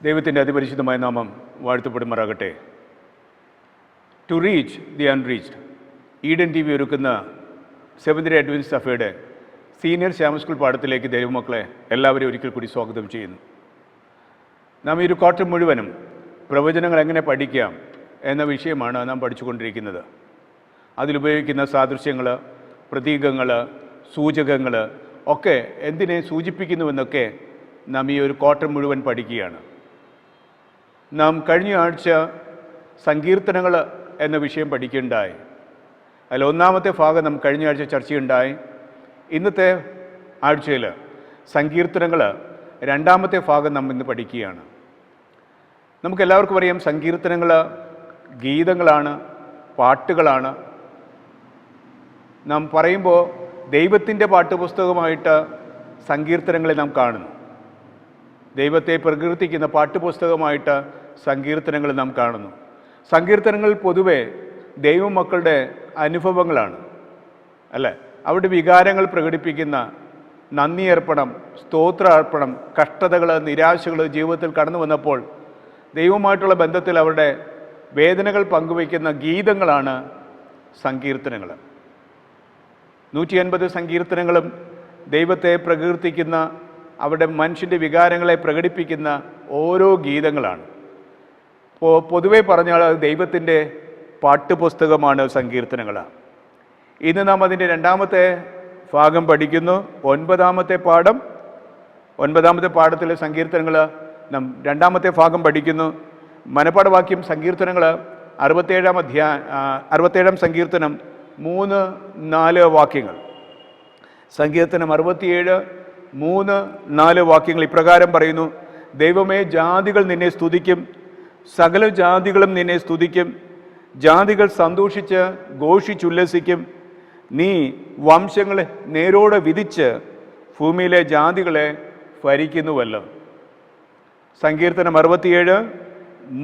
ദൈവത്തിൻ്റെ അതിപരിശുദ്ധമായ നാമം വാഴ്ത്തപ്പെടുമാറാകട്ടെ. To reach the unreached Eden TV ഒരുക്കുന്ന സെവൻത് ഡേ അഡ്വെന്റിസ്റ്റ് സഭയുടെ സീനിയർ ശ്യാമ സ്കൂൾ പാഠത്തിലേക്ക് ദൈവമക്കളെ എല്ലാവരെയും ഒരിക്കൽ കൂടി സ്വാഗതം ചെയ്യുന്നു. നാം ഈ ഒരു ക്വാർട്ടർ മുഴുവനും പ്രവചനങ്ങൾ എങ്ങനെ പഠിക്കാം എന്ന വിഷയമാണ് നാം പഠിച്ചുകൊണ്ടിരിക്കുന്നത്. അതിലുപയോഗിക്കുന്ന സാദൃശ്യങ്ങൾ, പ്രതീകങ്ങൾ, സൂചകങ്ങൾ ഒക്കെ എന്തിനെ സൂചിപ്പിക്കുന്നുവെന്നൊക്കെ നാം ഈ ഒരു ക്വാർട്ടർ മുഴുവൻ പഠിക്കുകയാണ്. നാം കഴിഞ്ഞ ആഴ്ച സങ്കീർത്തനങ്ങൾ എന്ന വിഷയം പഠിക്കുകയുണ്ടായി. അതിൽ ഒന്നാമത്തെ ഭാഗം നാം കഴിഞ്ഞ ആഴ്ച ചർച്ചയുണ്ടായി. ഇന്നത്തെ ആഴ്ചയിൽ സങ്കീർത്തനങ്ങൾ രണ്ടാമത്തെ ഭാഗം നാം ഇന്ന് പഠിക്കുകയാണ്. നമുക്കെല്ലാവർക്കും അറിയാം, സങ്കീർത്തനങ്ങൾ ഗീതങ്ങളാണ്, പാട്ടുകളാണ്. നാം പറയുമ്പോൾ ദൈവത്തിൻ്റെ പാട്ടുപുസ്തകമായിട്ട് സങ്കീർത്തനങ്ങളെ നാം കാണുന്നു. ദൈവത്തെ പ്രകീർത്തിക്കുന്ന പാട്ടുപുസ്തകമായിട്ട് സങ്കീർത്തനങ്ങൾ നാം കാണുന്നു. സങ്കീർത്തനങ്ങൾ പൊതുവെ ദൈവമക്കളുടെ അനുഭവങ്ങളാണ്, അല്ലേ? അവരുടെ വികാരങ്ങൾ പ്രകടിപ്പിക്കുന്ന നന്ദി അർപ്പണം, സ്തോത്ര അർപ്പണം, കഷ്ടതകൾ, നിരാശകൾ ജീവിതത്തിൽ കടന്നു വന്നപ്പോൾ ദൈവവുമായിട്ടുള്ള ബന്ധത്തിൽ അവരുടെ വേദനകൾ പങ്കുവയ്ക്കുന്ന ഗീതങ്ങളാണ് സങ്കീർത്തനങ്ങൾ. 150 സങ്കീർത്തനങ്ങളും ദൈവത്തെ പ്രകീർത്തിക്കുന്ന, അവരുടെ മനുഷ്യൻ്റെ വികാരങ്ങളെ പ്രകടിപ്പിക്കുന്ന ഓരോ ഗീതങ്ങളാണ്. പൊതുവെ പറഞ്ഞാൽ അത് ദൈവത്തിൻ്റെ പാട്ടുപുസ്തകമാണ് സങ്കീർത്തനങ്ങൾ. ഇന്ന് നാം അതിൻ്റെ രണ്ടാമത്തെ ഭാഗം പഠിക്കുന്നു. ഒൻപതാമത്തെ പാഠത്തിലെ സങ്കീർത്തനങ്ങൾ നാം രണ്ടാമത്തെ ഭാഗം പഠിക്കുന്നു. മനപ്പാഠവാക്യം സങ്കീർത്തനങ്ങൾ 67 സങ്കീർത്തനം 3-4 വാക്യങ്ങൾ. സങ്കീർത്തനം 67 3-4 വാക്യങ്ങൾ ഇപ്രകാരം പറയുന്നു: ദൈവമേ, ജാതികൾ നിന്നെ സ്തുതിക്കും, സകല ജാതികളും നിന്നെ സ്തുതിക്കും. ജാതികൾ സന്തോഷിച്ച് ഘോഷിച്ചുല്ലസിക്കും. നീ വംശങ്ങളെ നേരോടെ വിധിച്ച് ഭൂമിയിലെ ജാതികളെ ഭരിക്കുന്നുവല്ലോ. സങ്കീർത്തനം 67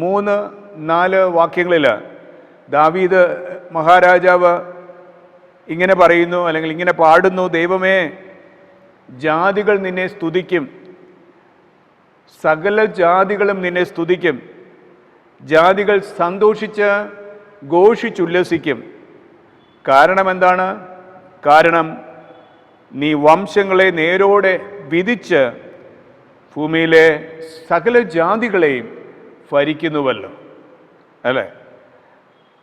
3-4 വാക്യങ്ങളിൽ ദാവീദ് മഹാരാജാവ് ഇങ്ങനെ പറയുന്നു, അല്ലെങ്കിൽ ഇങ്ങനെ പാടുന്നു: ദൈവമേ, ജാതികൾ നിന്നെ സ്തുതിക്കും, സകല ജാതികളും നിന്നെ സ്തുതിക്കും. ജാതികൾ സന്തോഷിച്ച് ഘോഷിച്ചുല്ലസിക്കും. കാരണം എന്താണ്? കാരണം നീ വംശങ്ങളെ നേരോടെ വിധിച്ച് ഭൂമിയിലെ സകല ജാതികളെയും ഭരിക്കുന്നുവല്ലോ, അല്ലേ?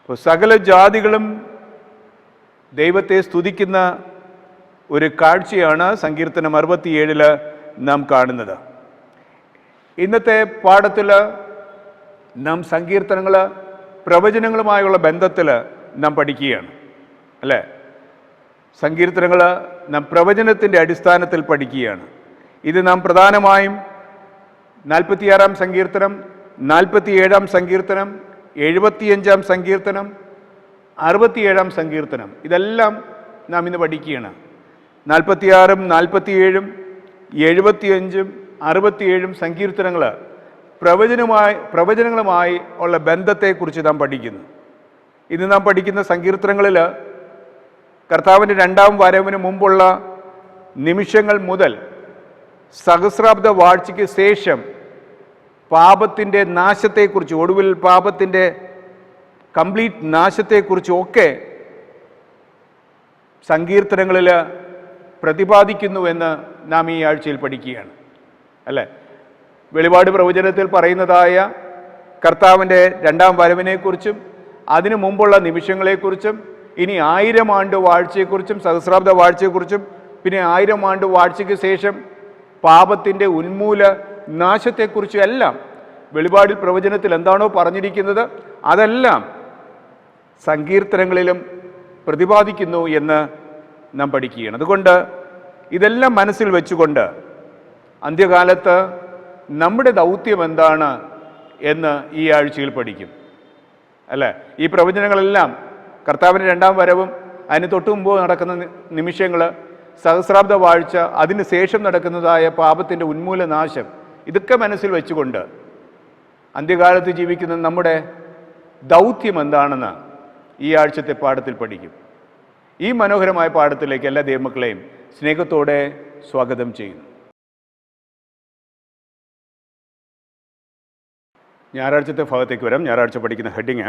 അപ്പോൾ സകല ജാതികളും ദൈവത്തെ സ്തുതിക്കുന്ന ഒരു കാഴ്ചയാണ് സങ്കീർത്തനം 67 നാം കാണുന്നത്. ഇന്നത്തെ പാഠത്തിൽ നാം സങ്കീർത്തനങ്ങൾ പ്രവചനങ്ങളുമായുള്ള ബന്ധത്തിൽ നാം പഠിക്കുകയാണ്, അല്ലേ? സങ്കീർത്തനങ്ങൾ നാം പ്രവചനത്തിൻ്റെ അടിസ്ഥാനത്തിൽ പഠിക്കുകയാണ്. ഇത് നാം പ്രധാനമായും 46-ാം സങ്കീർത്തനം, 47-ാം സങ്കീർത്തനം, 75-ാം സങ്കീർത്തനം, 67-ാം സങ്കീർത്തനം, ഇതെല്ലാം നാം ഇന്ന് പഠിക്കുകയാണ്. 46-ഉം 47-ഉം 75-ഉം 67-ഉം സങ്കീർത്തനങ്ങൾ പ്രവചനങ്ങളുമായി ഉള്ള ബന്ധത്തെക്കുറിച്ച് നാം പഠിക്കുന്നു. ഇന്ന് നാം പഠിക്കുന്ന സങ്കീർത്തനങ്ങളിൽ കർത്താവിൻ്റെ രണ്ടാം വരവിന് മുമ്പുള്ള നിമിഷങ്ങൾ മുതൽ സഹസ്രാബ്ദ വാഴ്ചയ്ക്ക് ശേഷം പാപത്തിൻ്റെ നാശത്തെക്കുറിച്ച്, ഒടുവിൽ പാപത്തിൻ്റെ കംപ്ലീറ്റ് നാശത്തെക്കുറിച്ചൊക്കെ സങ്കീർത്തനങ്ങളിൽ പ്രതിപാദിക്കുന്നുവെന്ന് നാം ഈ ആഴ്ചയിൽ പഠിക്കുകയാണ്, അല്ലേ? വെളിപാട് പ്രവചനത്തിൽ പറയുന്നതായ കർത്താവിൻ്റെ രണ്ടാം വരവിനെക്കുറിച്ചും അതിനു മുമ്പുള്ള നിമിഷങ്ങളെക്കുറിച്ചും ഇനി 1000 ആണ്ട് വാഴ്ചയെക്കുറിച്ചും സഹസ്രാബ്ദ വാഴ്ചയെക്കുറിച്ചും പിന്നെ 1000 ആണ്ട് വാഴ്ചയ്ക്ക് ശേഷം പാപത്തിൻ്റെ ഉന്മൂല നാശത്തെക്കുറിച്ചും എല്ലാം വെളിപാടിൽ പ്രവചനത്തിൽ എന്താണോ പറഞ്ഞിരിക്കുന്നത് അതെല്ലാം സങ്കീർത്തനങ്ങളിലും പ്രതിപാദിക്കുന്നു എന്ന് നാം പഠിക്കുകയാണ്. അതുകൊണ്ട് ഇതെല്ലാം മനസ്സിൽ വെച്ചുകൊണ്ട് അന്ത്യകാലത്ത് നമ്മുടെ ദൗത്യം എന്താണ് എന്ന് ഈ ആഴ്ചയിൽ പഠിക്കും, അല്ലേ? ഈ പ്രവചനങ്ങളെല്ലാം കർത്താവിൻ്റെ രണ്ടാം വരവും അതിന് തൊട്ടു മുമ്പ് നടക്കുന്ന നിമിഷങ്ങൾ, സഹസ്രാബ്ദ വാഴ്ച, അതിന് ശേഷം നടക്കുന്നതായ പാപത്തിൻ്റെ ഉന്മൂല നാശം, ഇതൊക്കെ മനസ്സിൽ വെച്ചുകൊണ്ട് അന്ത്യകാലത്ത് ജീവിക്കുന്ന നമ്മുടെ ദൗത്യം എന്താണെന്ന് ഈ ആഴ്ചത്തെ പാഠത്തിൽ പഠിക്കും. ഈ മനോഹരമായ പാഠത്തിലേക്ക് എല്ലാ ദൈവമക്കളെയും സ്നേഹത്തോടെ സ്വാഗതം ചെയ്യുന്നു. ഞായറാഴ്ചത്തെ ഭാഗത്തേക്ക് വരാം. ഞായറാഴ്ച പഠിക്കുന്ന ഹെഡിങ്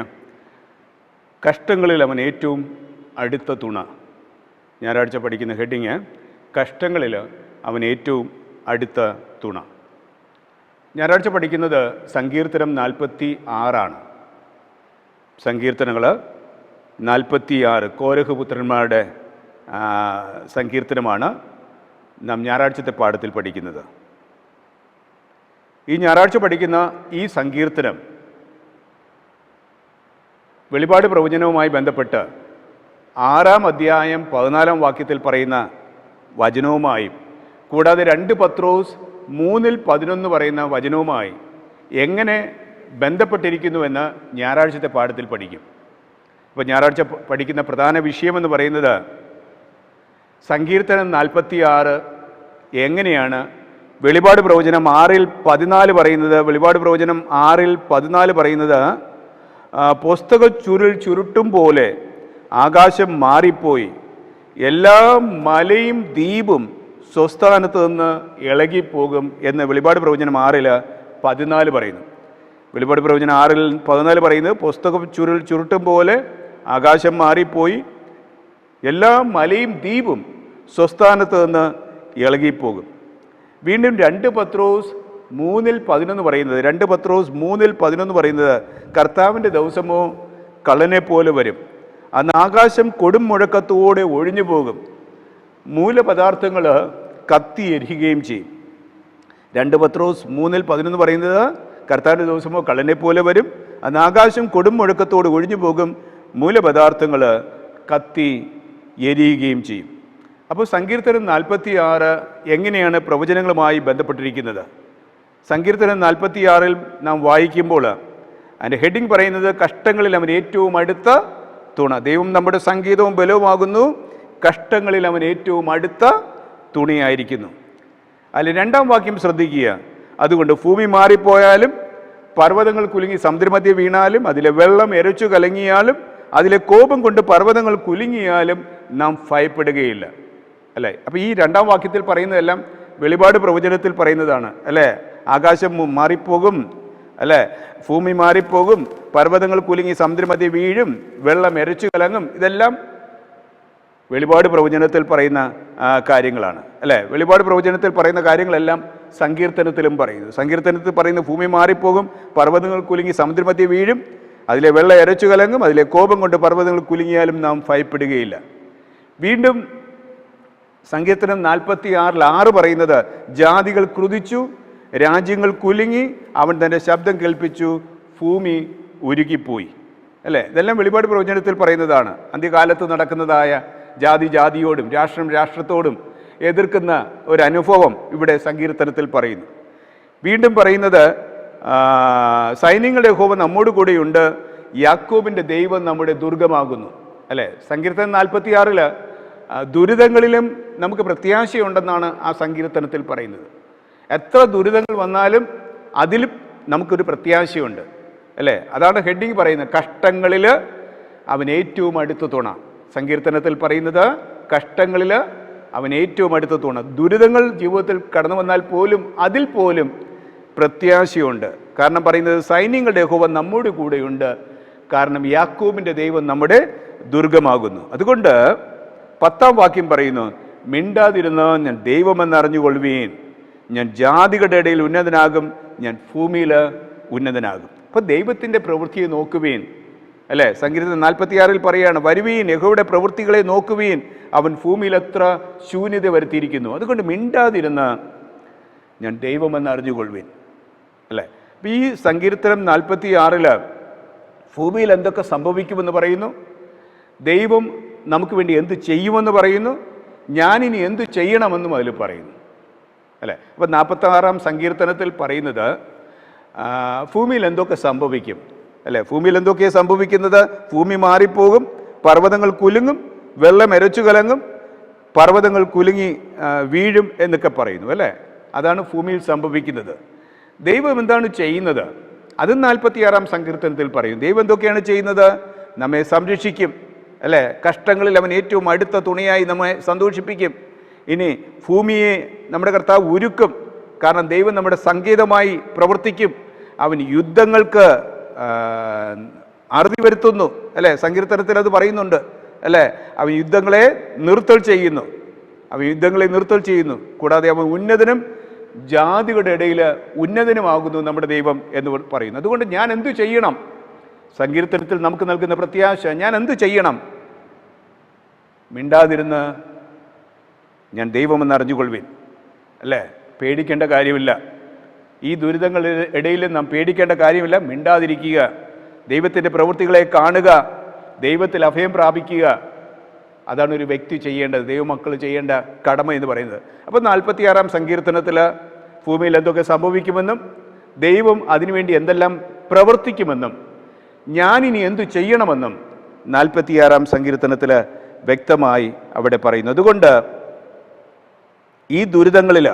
കഷ്ടങ്ങളിൽ അവൻ ഏറ്റവും അടുത്ത തുണ. ഞായറാഴ്ച പഠിക്കുന്ന ഹെഡിങ് കഷ്ടങ്ങളിൽ അവൻ ഏറ്റവും അടുത്ത തുണ. ഞായറാഴ്ച പഠിക്കുന്നത് സങ്കീർത്തനം 46 സങ്കീർത്തനങ്ങൾ 46 കോരഹ് പുത്രന്മാരുടെ സങ്കീർത്തനമാണ് നാം ഞായറാഴ്ചത്തെ പാഠത്തിൽ പഠിക്കുന്നത്. ഈ ഞായറാഴ്ച പഠിക്കുന്ന ഈ സങ്കീർത്തനം വെളിപാട് പ്രവചനവുമായി ബന്ധപ്പെട്ട് 6-ാം അധ്യായം 14-ാം വാക്യത്തിൽ പറയുന്ന വചനവുമായും കൂടാതെ 2 പത്രോസ് 3:11 പറയുന്ന വചനവുമായി എങ്ങനെ ബന്ധപ്പെട്ടിരിക്കുന്നുവെന്ന് ഞായറാഴ്ചത്തെ പാഠത്തിൽ പഠിക്കും. ഇപ്പോൾ ഞായറാഴ്ച പഠിക്കുന്ന പ്രധാന വിഷയമെന്ന് പറയുന്നത് സങ്കീർത്തനം 46 എങ്ങനെയാണ് വെളിപാട് പ്രവചനം 6:14 പറയുന്നത്. വെളിപാട് പ്രവചനം 6:14 പറയുന്നത് പുസ്തക ചുരുൾ ചുരുട്ടും പോലെ ആകാശം മാറിപ്പോയി, എല്ലാ മലയും ദ്വീപും സ്വസ്ഥാനത്ത് നിന്ന് ഇളകിപ്പോകും എന്ന് വെളിപാട് പ്രവചനം 6:14 പറയുന്നു. വെളിപാട് പ്രവചനം 6:14 പറയുന്നത് പുസ്തകം ചുരുൾ ചുരുട്ടും പോലെ ആകാശം മാറിപ്പോയി, എല്ലാ മലയും ദ്വീപും സ്വസ്ഥാനത്ത് നിന്ന് ഇളകിപ്പോകും. വീണ്ടും 2 പത്രോസ് 3:11 പറയുന്നത് 2 പത്രോസ് 3:11 പറയുന്നത് കർത്താവിൻ്റെ ദിവസമോ കള്ളനെ പോലെ വരും, അന്ന് ആകാശം കൊടും മുഴക്കത്തോടെ ഒഴിഞ്ഞു പോകും, മൂലപദാർത്ഥങ്ങൾ കത്തിയെരിയുകയും ചെയ്യും. 2 പത്രോസ് 3:11 പറയുന്നത് കർത്താവിൻ്റെ ദിവസമോ കള്ളനെ പോലെ വരും, അന്ന് ആകാശം കൊടും മുഴക്കത്തോടെ ഒഴിഞ്ഞു പോകും, മൂലപദാർത്ഥങ്ങൾ കത്തി എരിയുകയും ചെയ്യും. അപ്പോൾ സങ്കീർത്തനം 46 എങ്ങനെയാണ് പ്രവചനങ്ങളുമായി ബന്ധപ്പെട്ടിരിക്കുന്നത്? സങ്കീർത്തനം 46 നാം വായിക്കുമ്പോൾ അതിൻ്റെ ഹെഡിങ് പറയുന്നത് കഷ്ടങ്ങളിൽ അവൻ ഏറ്റവും അടുത്ത തുണ. ദൈവം നമ്മുടെ സംഗീതവും ബലവുമാകുന്നു, കഷ്ടങ്ങളിൽ അവൻ ഏറ്റവും അടുത്ത തുണയായിരിക്കുന്നു. അതിൽ 2-ാം വാക്യം ശ്രദ്ധിക്കുക. അതുകൊണ്ട് ഭൂമി മാറിപ്പോയാലും പർവ്വതങ്ങൾ കുലുങ്ങി സമുദ്രമധ്യേ വീണാലും അതിലെ വെള്ളം എരച്ചു കലങ്ങിയാലും അതിലെ കോപം കൊണ്ട് പർവ്വതങ്ങൾ കുലുങ്ങിയാലും നാം ഭയപ്പെടുകയില്ല. അല്ലേ? അപ്പോൾ ഈ 2-ാം വാക്യത്തിൽ പറയുന്നതെല്ലാം വെളിപാട് പ്രവചനത്തിൽ പറയുന്നതാണ്. അല്ലേ? ആകാശം മാറിപ്പോകും, അല്ലേ? ഭൂമി മാറിപ്പോകും, പർവ്വതങ്ങൾ കുലുങ്ങി സമുദ്രമധ്യേ വീഴും, വെള്ളം എരച്ചു കലങ്ങും. ഇതെല്ലാം വെളിപാട് പ്രവചനത്തിൽ പറയുന്ന കാര്യങ്ങളാണ്. അല്ലേ? വെളിപാട് പ്രവചനത്തിൽ പറയുന്ന കാര്യങ്ങളെല്ലാം സങ്കീർത്തനത്തിലും പറയുന്നു. സങ്കീർത്തനത്തിൽ പറയുന്ന ഭൂമി മാറിപ്പോകും, പർവ്വതങ്ങൾ കുലുങ്ങി സമുദ്രമധ്യേ വീഴും, അതിലെ വെള്ളം എരച്ചു കലങ്ങും, അതിലെ കോപം കൊണ്ട് പർവ്വതങ്ങൾ കുലുങ്ങിയാലും നാം ഭയപ്പെടുകയില്ല. വീണ്ടും സങ്കീർത്തനം 46:6 പറയുന്നത് ജാതികൾ ക്രുതിച്ചു, രാജ്യങ്ങൾ കുലുങ്ങി, അവൻ തൻ്റെ ശബ്ദം കേൾപ്പിച്ചു, ഭൂമി ഉരുകിപ്പോയി. അല്ലേ? ഇതെല്ലാം വെളിപാട് പ്രവചനത്തിൽ പറയുന്നതാണ്. അന്ത്യകാലത്ത് നടക്കുന്നതായ ജാതി ജാതിയോടും രാഷ്ട്രം രാഷ്ട്രത്തോടും എതിർക്കുന്ന ഒരു അനുഭവം ഇവിടെ സങ്കീർത്തനത്തിൽ പറയുന്നു. വീണ്ടും പറയുന്നത് സൈന്യങ്ങളുടെ യഹോവ നമ്മോട് കൂടെയുണ്ട്, യാക്കോബിൻ്റെ ദൈവം നമ്മുടെ ദുർഗമാകുന്നു. അല്ലേ? സങ്കീർത്തനം 46 ദുരിതങ്ങളിലും നമുക്ക് പ്രത്യാശയുണ്ടെന്നാണ് ആ സങ്കീർത്തനത്തിൽ പറയുന്നത്. എത്ര ദുരിതങ്ങൾ വന്നാലും അതിലും നമുക്കൊരു പ്രത്യാശയുണ്ട്. അല്ലേ? അതാണ് ഹെഡിങ് പറയുന്നത്, കഷ്ടങ്ങളിൽ അവൻ ഏറ്റവും അടുത്ത തുണ. സങ്കീർത്തനത്തിൽ പറയുന്നത് കഷ്ടങ്ങളിൽ അവൻ ഏറ്റവും അടുത്ത തുണ. ദുരിതങ്ങൾ ജീവിതത്തിൽ കടന്നു വന്നാൽ പോലും അതിൽ പോലും പ്രത്യാശയുണ്ട്. കാരണം പറയുന്നത് സൈന്യങ്ങളുടെ യഹോവ നമ്മോട് കൂടെയുണ്ട്, കാരണം യാക്കോബിൻ്റെ ദൈവം നമ്മുടെ ദുർഗമാകുന്നു. അതുകൊണ്ട് 10-ാം വാക്യം പറയുന്നു, മിണ്ടാതിരുന്ന് ഞാൻ ദൈവമെന്നറിഞ്ഞുകൊള്ളുവീൻ, ഞാൻ ജാതികളുടെ ഇടയിൽ ഉന്നതനാകും, ഞാൻ ഭൂമിയിൽ ഉന്നതനാകും. അപ്പോൾ ദൈവത്തിൻ്റെ പ്രവൃത്തിയെ നോക്കുവീൻ. അല്ലേ? സങ്കീർത്തനം 46 പറയുകയാണ്, വരുവീൻ യഹോവയുടെ പ്രവൃത്തികളെ നോക്കുവീൻ, അവൻ ഭൂമിയിൽ എത്ര ശൂന്യത വരുത്തിയിരിക്കുന്നു. അതുകൊണ്ട് മിണ്ടാതിരുന്ന് ഞാൻ ദൈവമെന്ന് അറിഞ്ഞുകൊള്ളുവീൻ. അല്ലേ? അപ്പോൾ ഈ സങ്കീർത്തനം 46 ഭൂമിയിൽ എന്തൊക്കെ സംഭവിക്കുമെന്ന് പറയുന്നു, ദൈവം നമുക്ക് വേണ്ടി എന്ത് ചെയ്യുമെന്ന് പറയുന്നു, ഞാനിനി എന്ത് ചെയ്യണമെന്നും അതിൽ പറയുന്നു. അല്ലേ? അപ്പോൾ 46-ാം സങ്കീർത്തനത്തിൽ പറയുന്നത് ഭൂമിയിൽ എന്തൊക്കെ സംഭവിക്കും. അല്ലേ? ഭൂമിയിൽ എന്തൊക്കെയാണ് സംഭവിക്കുന്നത്? ഭൂമി മാറിപ്പോകും, പർവ്വതങ്ങൾ കുലുങ്ങും, വെള്ളം എരച്ചു കലങ്ങും, പർവ്വതങ്ങൾ കുലുങ്ങി വീഴും എന്നൊക്കെ പറയുന്നു. അല്ലേ? അതാണ് ഭൂമിയിൽ സംഭവിക്കുന്നത്. ദൈവം എന്താണ് ചെയ്യുന്നത്? അതും 46-ാം സങ്കീർത്തനത്തിൽ പറയും. ദൈവം എന്തൊക്കെയാണ് ചെയ്യുന്നത്? നമ്മെ സംരക്ഷിക്കും. അല്ലേ? കഷ്ടങ്ങളിൽ അവൻ ഏറ്റവും അടുത്ത തുണയായി നമ്മെ സന്തോഷിപ്പിക്കും. ഇനി ഭൂമിയെ നമ്മുടെ കർത്താവ് ഉരുക്കും, കാരണം ദൈവം നമ്മുടെ സങ്കേതമായി പ്രവർത്തിക്കും. അവൻ യുദ്ധങ്ങൾക്ക് അറുതി വരുത്തുന്നു, അല്ലേ? സങ്കീർത്തനത്തിൽ അത് പറയുന്നുണ്ട്, അല്ലേ? അവൻ യുദ്ധങ്ങളെ നിർത്തൽ ചെയ്യുന്നു, കൂടാതെ അവൻ ഉന്നതനും ജാതികളുടെ ഇടയിൽ ഉന്നതനുമാകുന്നു നമ്മുടെ ദൈവം എന്ന് പറയുന്നു. അതുകൊണ്ട് ഞാൻ എന്തു ചെയ്യണം? സങ്കീർത്തനത്തിൽ നമുക്ക് നൽകുന്ന പ്രത്യാശ, ഞാൻ എന്തു ചെയ്യണം? മിണ്ടാതിരുന്ന് ഞാൻ ദൈവമെന്ന് അറിഞ്ഞുകൊള്ളുവിൻ, അല്ലേ? പേടിക്കേണ്ട കാര്യമില്ല. ഈ ദുരിതങ്ങളുടെ ഇടയിൽ നാം പേടിക്കേണ്ട കാര്യമില്ല. മിണ്ടാതിരിക്കുക, ദൈവത്തിൻ്റെ പ്രവൃത്തികളെ കാണുക, ദൈവത്തിൽ അഭയം പ്രാപിക്കുക. അതാണ് ഒരു വ്യക്തി ചെയ്യേണ്ടത്, ദൈവമക്കൾ ചെയ്യേണ്ട കടമ എന്ന് പറയുന്നത്. അപ്പോൾ 46-ാം സങ്കീർത്തനത്തിൽ ഭൂമിയിൽ എന്തൊക്കെ സംഭവിക്കുമെന്നും ദൈവം അതിനുവേണ്ടി എന്തെല്ലാം പ്രവർത്തിക്കുമെന്നും ഞാനിനി എന്തു ചെയ്യണമെന്നും 46-ാം സങ്കീർത്തനത്തിൽ വ്യക്തമായി അവിടെ പറയുന്നു. അതുകൊണ്ട് ഈ ദുരിതങ്ങളിൽ,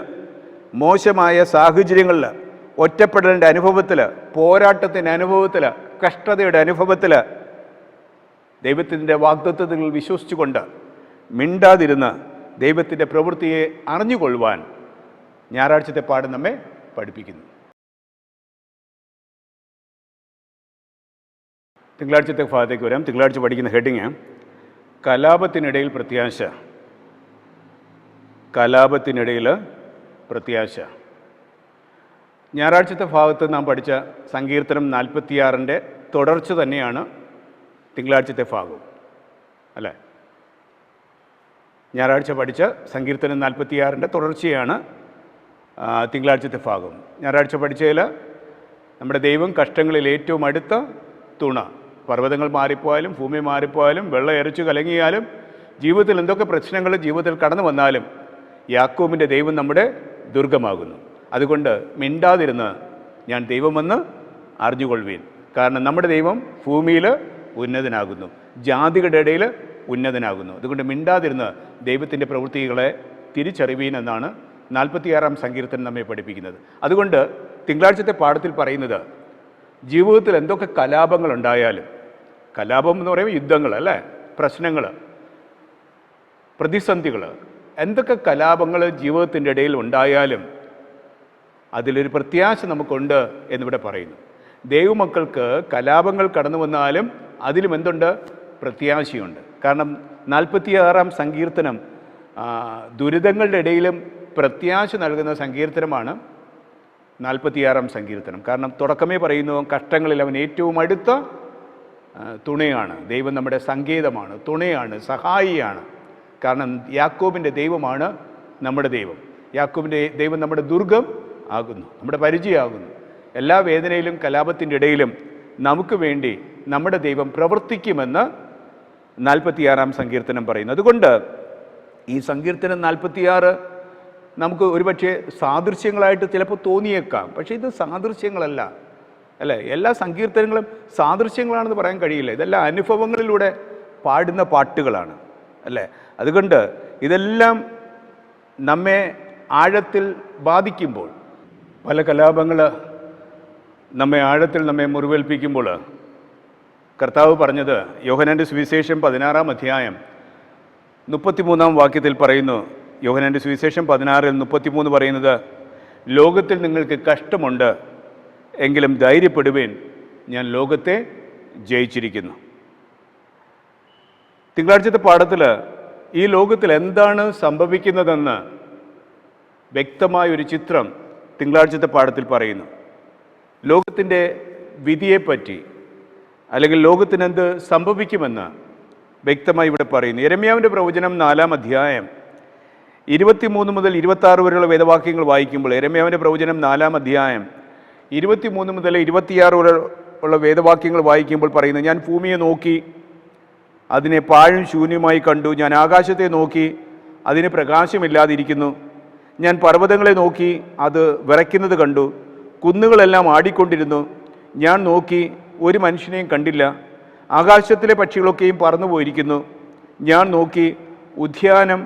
മോശമായ സാഹചര്യങ്ങളിൽ, ഒറ്റപ്പെടലിൻ്റെ അനുഭവത്തിൽ, പോരാട്ടത്തിൻ്റെ അനുഭവത്തിൽ, കഷ്ടതയുടെ അനുഭവത്തിൽ ദൈവത്തിൻ്റെ വാഗ്ദത്തങ്ങൾ വിശ്വസിച്ചുകൊണ്ട് മിണ്ടാതിരുന്ന് ദൈവത്തിൻ്റെ പ്രവൃത്തിയെ അറിഞ്ഞുകൊള്ളുവാൻ ഞായറാഴ്ചത്തെ പാഠം നമ്മെ പഠിപ്പിക്കുന്നു. തിങ്കളാഴ്ചത്തെ ഭാഗത്തേക്ക് വരാം. തിങ്കളാഴ്ച പഠിക്കുന്ന ഹെഡിങ് കലാപത്തിനിടയിൽ പ്രത്യാശ. കലാപത്തിനിടയിൽ പ്രത്യാശ. ഞായറാഴ്ചത്തെ ഭാഗത്ത് നാം പഠിച്ച സങ്കീർത്തനം 46-ൻ്റെ തുടർച്ച തന്നെയാണ് തിങ്കളാഴ്ചത്തെ ഭാഗവും, അല്ലേ? ഞായറാഴ്ച പഠിച്ച സങ്കീർത്തനം 46-ൻ്റെ തുടർച്ചയാണ് തിങ്കളാഴ്ചത്തെ ഭാഗം. ഞായറാഴ്ച പഠിച്ചതിൽ നമ്മുടെ ദൈവം കഷ്ടങ്ങളിൽ ഏറ്റവും അടുത്ത തുണ. പർവ്വതങ്ങൾ മാറിപ്പോയാലും, ഭൂമി മാറിപ്പോയാലും, വെള്ളം എരച്ചു കലങ്ങിയാലും, ജീവിതത്തിൽ എന്തൊക്കെ പ്രശ്നങ്ങൾ ജീവിതത്തിൽ കടന്നു വന്നാലും യാക്കോബിൻ്റെ ദൈവം നമ്മുടെ ദുർഗമാകുന്നു. അതുകൊണ്ട് മിണ്ടാതിരുന്ന് ഞാൻ ദൈവമെന്ന് അറിഞ്ഞുകൊള്ളുവീൻ. കാരണം നമ്മുടെ ദൈവം ഭൂമിയിൽ ഉന്നതനാകുന്നു, ജാതികളുടെ ഇടയിൽ ഉന്നതനാകുന്നു. അതുകൊണ്ട് മിണ്ടാതിരുന്ന് ദൈവത്തിൻ്റെ പ്രവൃത്തികളെ തിരിച്ചറിവീൻ എന്നാണ് 46-ാം സങ്കീർത്തനം നമ്മെ പഠിപ്പിക്കുന്നത്. അതുകൊണ്ട് തിങ്കളാഴ്ചത്തെ പാഠത്തിൽ പറയുന്നത്, ജീവിതത്തിൽ എന്തൊക്കെ കലാപങ്ങളുണ്ടായാലും, കലാപം എന്ന് പറയുമ്പോൾ യുദ്ധങ്ങൾ, അല്ലേ? പ്രശ്നങ്ങൾ, പ്രതിസന്ധികൾ, എന്തൊക്കെ കലാപങ്ങൾ ജീവിതത്തിൻ്റെ ഇടയിൽ ഉണ്ടായാലും അതിലൊരു പ്രത്യാശ നമുക്കുണ്ട് എന്നിവിടെ പറയുന്നു. ദൈവമക്കൾക്ക് കലാപങ്ങൾ കടന്നു വന്നാലും അതിലും എന്തുണ്ട്? പ്രത്യാശയുണ്ട്. കാരണം 46-ാം സങ്കീർത്തനം ദുരിതങ്ങളുടെ ഇടയിലും പ്രത്യാശ നൽകുന്ന സങ്കീർത്തനമാണ് 46-ാം സങ്കീർത്തനം. കാരണം തുടക്കമേ പറയുന്നു, കഷ്ടങ്ങളിൽ അവൻ ഏറ്റവും അടുത്ത തുണയാണ്. ദൈവം നമ്മുടെ സങ്കേതമാണ്, തുണയാണ്, സഹായിയാണ്. കാരണം യാക്കോബിൻ്റെ ദൈവമാണ് നമ്മുടെ ദൈവം. യാക്കോബിൻ്റെ ദൈവം നമ്മുടെ ദുർഗം ആകുന്നു, നമ്മുടെ പരിചയമാകുന്നു. എല്ലാ വേദനയിലും കലാപത്തിൻ്റെ ഇടയിലും നമുക്ക് വേണ്ടി നമ്മുടെ ദൈവം പ്രവർത്തിക്കുമെന്ന് 46-ാം സങ്കീർത്തനം പറയുന്നു. അതുകൊണ്ട് ഈ സങ്കീർത്തനം 46 നമുക്ക് ഒരുപക്ഷെ സാദൃശ്യങ്ങളായിട്ട് ചിലപ്പോൾ തോന്നിയേക്കാം. പക്ഷേ ഇത് സാദൃശ്യങ്ങളല്ല, അല്ലേ? എല്ലാ സങ്കീർത്തനങ്ങളും സാദൃശ്യങ്ങളാണെന്ന് പറയാൻ കഴിയില്ല. ഇതെല്ലാം അനുഭവങ്ങളിലൂടെ പാടുന്ന പാട്ടുകളാണ്, അല്ലേ? അതുകൊണ്ട് ഇതെല്ലാം നമ്മെ ആഴത്തിൽ ബാധിക്കുമ്പോൾ, പല കലാപങ്ങൾ നമ്മെ ആഴത്തിൽ മുറിവേൽപ്പിക്കുമ്പോൾ, കർത്താവ് പറഞ്ഞത് യോഹന്നാൻ്റെ സുവിശേഷം 16-ാം അധ്യായം 33-ാം വാക്യത്തിൽ പറയുന്നു. യോഹന്നാൻ്റെ സുവിശേഷം 16:33 പറയുന്നത്, ലോകത്തിൽ നിങ്ങൾക്ക് കഷ്ടമുണ്ട്, എങ്കിലും ധൈര്യപ്പെടുവേൻ, ഞാൻ ലോകത്തെ ജയിച്ചിരിക്കുന്നു. തിങ്കളാഴ്ചത്തെ പാഠത്തിൽ ഈ ലോകത്തിൽ എന്താണ് സംഭവിക്കുന്നതെന്ന് വ്യക്തമായൊരു ചിത്രം തിങ്കളാഴ്ചത്തെ പാഠത്തിൽ പറയുന്നു. ലോകത്തിൻ്റെ വിധിയെപ്പറ്റി, അല്ലെങ്കിൽ ലോകത്തിനെന്ത് സംഭവിക്കുമെന്ന് വ്യക്തമായി ഇവിടെ പറയുന്നു. യെരമ്യാവിൻ്റെ പ്രവചനം 4-ാം അധ്യായം 23 മുതൽ 26 വരെയുള്ള വേദവാക്യങ്ങൾ വായിക്കുമ്പോൾ, യെരമ്യാവിൻ്റെ പ്രവചനം 4-ാം അധ്യായം 23 മുതൽ 26 വരെ ഉള്ള വേദവാക്യങ്ങൾ വായിക്കുമ്പോൾ പറയുന്നു, ഞാൻ ഭൂമിയെ നോക്കി, അതിനെ പാഴും ശൂന്യമായി കണ്ടു. ഞാൻ ആകാശത്തെ നോക്കി, അതിന് പ്രകാശമില്ലാതിരിക്കുന്നു. ഞാൻ പർവ്വതങ്ങളെ നോക്കി, അത് വിറയ്ക്കുന്നത് കണ്ടു. കുന്നുകളെല്ലാം ആടിക്കൊണ്ടിരുന്നു. ഞാൻ നോക്കി, ഒരു മനുഷ്യനെയും കണ്ടില്ല. ആകാശത്തിലെ പക്ഷികളൊക്കെയും പറന്നു പോയിരിക്കുന്നു. ഞാൻ നോക്കി, ഉദ്യാനം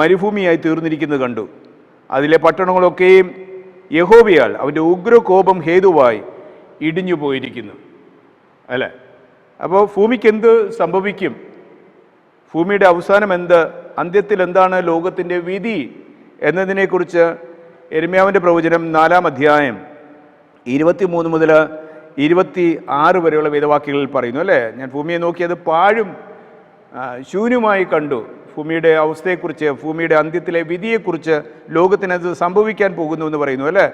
മരുഭൂമിയായി തീർന്നിരിക്കുന്നത് കണ്ടു. അതിലെ പട്ടണങ്ങളൊക്കെയും യഹോവയാൽ അവൻ്റെ ഉഗ്രകോപം ഹേതുവായി ഇടിഞ്ഞു പോയിരിക്കുന്നു, അല്ലേ? അപ്പോൾ ഭൂമിക്ക് എന്ത് സംഭവിക്കും? ഭൂമിയുടെ അവസാനം എന്ത്? അന്ത്യത്തിൽ എന്താണ് ലോകത്തിൻ്റെ വിധി എന്നതിനെക്കുറിച്ച് യെരമ്യാവിൻ്റെ പ്രവചനം 4-ാം അധ്യായം 23 മുതൽ 26 വരെയുള്ള വേദവാക്യങ്ങളിൽ പറയുന്നു അല്ലേ, ഞാൻ ഭൂമിയെ നോക്കിയത് പാഴും ശൂന്യമായി കണ്ടു. ഭൂമിയുടെ അവസ്ഥയെക്കുറിച്ച്, ഭൂമിയുടെ അന്ത്യത്തിലെ വിധിയെക്കുറിച്ച്, ലോകത്തിനത് സംഭവിക്കാൻ പോകുന്നു എന്ന് പറയുന്നു അല്ലേ.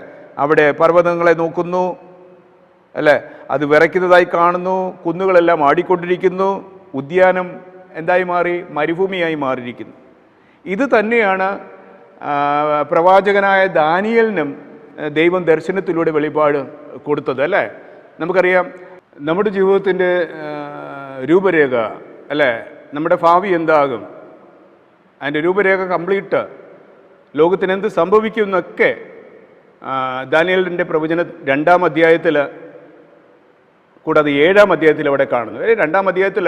അവിടെ പർവ്വതങ്ങളെ നോക്കുന്നു അല്ലേ, അത് വിറയ്ക്കുന്നതായി കാണുന്നു, കുന്നുകളെല്ലാം ആടിക്കൊണ്ടിരിക്കുന്നു, ഉദ്യാനം എന്തായി മാറി? മരുഭൂമിയായി മാറിയിരിക്കുന്നു. ഇത് തന്നെയാണ് പ്രവാചകനായ ദാനിയേലിനും ദൈവം ദർശനത്തിലൂടെ വെളിപാട് കൊടുത്തത് അല്ലേ. നമുക്കറിയാം നമ്മുടെ ജീവിതത്തിൻ്റെ രൂപരേഖ അല്ലേ, നമ്മുടെ ഭാവി എന്താകും, അതിൻ്റെ രൂപരേഖ കംപ്ലീറ്റ്, ലോകത്തിന് എന്ത് സംഭവിക്കും എന്നൊക്കെ ദാനിയേലിൻ്റെ പ്രവചന 2-ാം അധ്യായത്തിൽ, കൂടാതെ 7-ാം അധ്യായത്തിൽ അവിടെ കാണുന്നു. 2-ാം അധ്യായത്തിൽ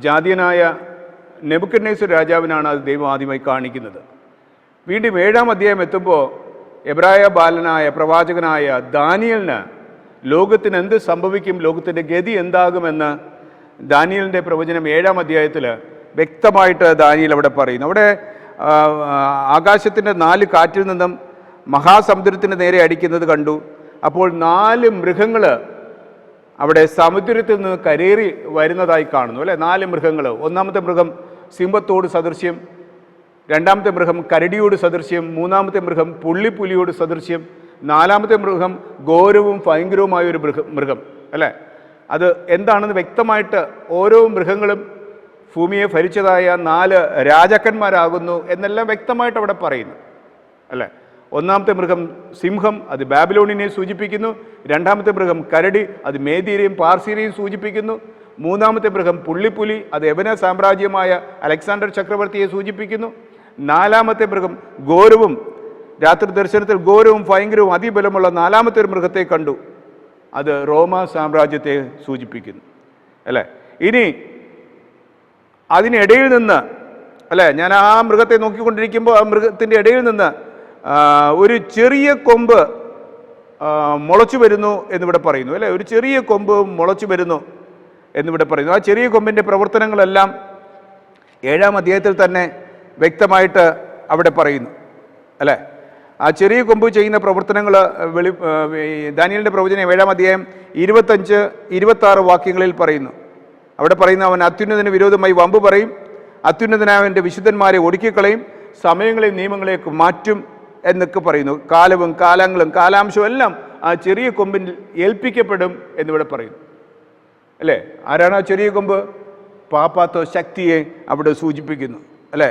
ജാതീയനായ നെബൂഖദ്നേസർ രാജാവിനാണ് അത് ദൈവം ആദ്യമായി കാണിക്കുന്നത്. വീണ്ടും 7-ാം അധ്യായം എത്തുമ്പോൾ എബ്രായ ബാലനായ പ്രവാചകനായ ദാനിയേലിന് ലോകത്തിന് എന്ത് സംഭവിക്കും, ലോകത്തിൻ്റെ ഗതി എന്താകുമെന്ന് ദാനിയേലിൻ്റെ പ്രവചനം 7-ാം അധ്യായത്തിൽ വ്യക്തമായിട്ട് ദാനിയേൽ അവിടെ പറയുന്നു. അവിടെ ആകാശത്തിൻ്റെ 4 കാറ്റിൽ നിന്നും മഹാസമുദ്രത്തിന് നേരെ അടിക്കുന്നത് കണ്ടു. അപ്പോൾ 4 മൃഗങ്ങൾ അവിടെ സമുദ്രത്തിൽ നിന്ന് കരേറി വരുന്നതായി കാണുന്നു അല്ലേ. 4 മൃഗങ്ങൾ. ഒന്നാമത്തെ മൃഗം സിംഹത്തോട് സദൃശ്യം, 2-ാമത്തെ മൃഗം കരടിയോട് സദൃശ്യം, 3-ാമത്തെ മൃഗം പുള്ളിപ്പുലിയോട് സദൃശ്യം, 4-ാമത്തെ മൃഗം ഘോരവും ഭയങ്കരവുമായൊരു മൃഗം അല്ലേ. അത് എന്താണെന്ന് വ്യക്തമായിട്ട് ഓരോ മൃഗങ്ങളും ഭൂമിയെ ഭരിച്ചതായ 4 രാജാക്കന്മാരാകുന്നു എന്നെല്ലാം വ്യക്തമായിട്ട് അവിടെ പറയുന്നു അല്ലേ. ഒന്നാമത്തെ മൃഗം സിംഹം, അത് ബാബിലോണിനെ സൂചിപ്പിക്കുന്നു. 2-ാമത്തെ മൃഗം കരടി, അത് മേദ്യരെയും പാർസിയെയും സൂചിപ്പിക്കുന്നു. 3-ാമത്തെ മൃഗം പുള്ളിപ്പുലി, അത് യവന സാമ്രാജ്യമായ അലക്സാണ്ടർ ചക്രവർത്തിയെ സൂചിപ്പിക്കുന്നു. 4-ാമത്തെ മൃഗം ഘോരവും, രാത്രി ദർശനത്തിൽ ഘോരവും ഭയങ്കരവും അതിബലമുള്ള 4-ാമത്തെ ഒരു മൃഗത്തെ കണ്ടു. അത് റോമ സാമ്രാജ്യത്തെ സൂചിപ്പിക്കുന്നു അല്ലേ. ഇനി അതിനിടയിൽ നിന്ന് അല്ലേ, ഞാൻ ആ മൃഗത്തെ നോക്കിക്കൊണ്ടിരിക്കുമ്പോൾ ആ മൃഗത്തിൻ്റെ ഇടയിൽ നിന്ന് ഒരു ചെറിയ കൊമ്പ് മുളച്ചു വരുന്നു എന്നിവിടെ പറയുന്നു അല്ലേ. ഒരു ചെറിയ കൊമ്പ് മുളച്ചു വരുന്നു എന്നിവിടെ പറയുന്നു. ആ ചെറിയ കൊമ്പിൻ്റെ പ്രവർത്തനങ്ങളെല്ലാം 7-ാം അധ്യായത്തിൽ തന്നെ വ്യക്തമായിട്ട് അവിടെ പറയുന്നു അല്ലേ. ആ ചെറിയ കൊമ്പ് ചെയ്യുന്ന പ്രവർത്തനങ്ങൾ ദാനിയേലിൻ്റെ പ്രവചനം 7-ാം അധ്യായം 25-26 വാക്യങ്ങളിൽ പറയുന്നു. അവിടെ പറയുന്ന, അവൻ അത്യുന്നതന് വിരോധമായി വമ്പ് പറയും, അത്യുന്നതനായവൻ്റെ വിശുദ്ധന്മാരെ ഒടുക്കിക്കളയും, സമയങ്ങളെയും നിയമങ്ങളെയൊക്കെ മാറ്റും എന്നൊക്കെ പറയുന്നു. കാലവും കാലങ്ങളും കാലാംശവും എല്ലാം ആ ചെറിയ കൊമ്പിൽ ഏൽപ്പിക്കപ്പെടും എന്നിവിടെ പറയുന്നു അല്ലേ. ആരാണ് ആ ചെറിയ കൊമ്പ്? പാപ്പാത്വ ശക്തിയെ അവിടെ സൂചിപ്പിക്കുന്നു അല്ലേ.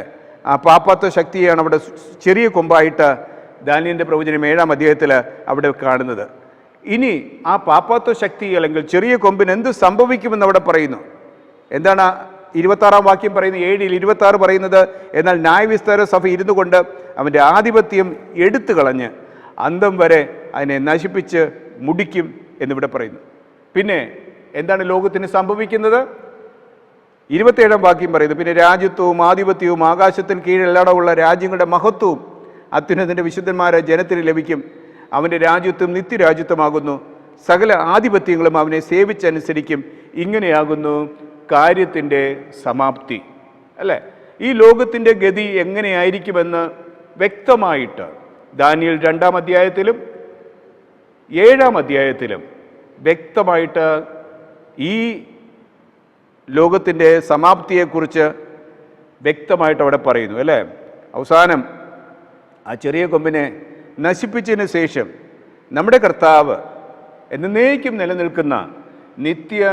ആ പാപ്പാത്വ ശക്തിയെയാണ് അവിടെ ചെറിയ കൊമ്പായിട്ട് ദാനിയേലിൻ്റെ പ്രവചനം 7-ാം അധ്യായത്തിൽ അവിടെ കാണുന്നത്. ഇനി ആ പാപ്പാത്വ ശക്തി അല്ലെങ്കിൽ ചെറിയ കൊമ്പിന് എന്ത് സംഭവിക്കുമെന്ന് അവിടെ പറയുന്നു. എന്താണ് 26-ാം വാക്യം പറയുന്നത്? 7-26 പറയുന്നത്, എന്നാൽ ന്യായവിസ്താര സഭ ഇരുന്നു കൊണ്ട് അവൻ്റെ ആധിപത്യം എടുത്തു കളഞ്ഞ് അന്തം വരെ അതിനെ നശിപ്പിച്ച് മുടിക്കും എന്നിവിടെ പറയുന്നു. പിന്നെ എന്താണ് ലോകത്തിന് സംഭവിക്കുന്നത്? 27-ാം വാക്യം പറയുന്നത്, പിന്നെ രാജ്യത്വവും ആധിപത്യവും ആകാശത്തിന് കീഴിലടവുള്ള രാജ്യങ്ങളുടെ മഹത്വവും അത്യുന്നതൻ്റെ വിശുദ്ധന്മാരെ ജനത്തിന് ലഭിക്കും. അവൻ്റെ രാജ്യത്വം നിത്യരാജ്യത്വമാകുന്നു, സകല ആധിപത്യങ്ങളും അവനെ സേവിച്ചനുസരിക്കും. ഇങ്ങനെയാകുന്നു കാര്യത്തിൻ്റെ സമാപ്തി അല്ലേ. ഈ ലോകത്തിൻ്റെ ഗതി എങ്ങനെയായിരിക്കുമെന്ന് വ്യക്തമായിട്ട് ദാനിയേൽ 2-ാം അധ്യായത്തിലും 7-ാം അധ്യായത്തിലും വ്യക്തമായിട്ട് ഈ ലോകത്തിൻ്റെ സമാപ്തിയെക്കുറിച്ച് വ്യക്തമായിട്ട് അവിടെ പറയുന്നു അല്ലേ. അവസാനം ആ ചെറിയ കൊമ്പിനെ നശിപ്പിച്ചതിന് ശേഷം നമ്മുടെ കർത്താവ് എന്നേക്കും നിലനിൽക്കുന്ന നിത്യ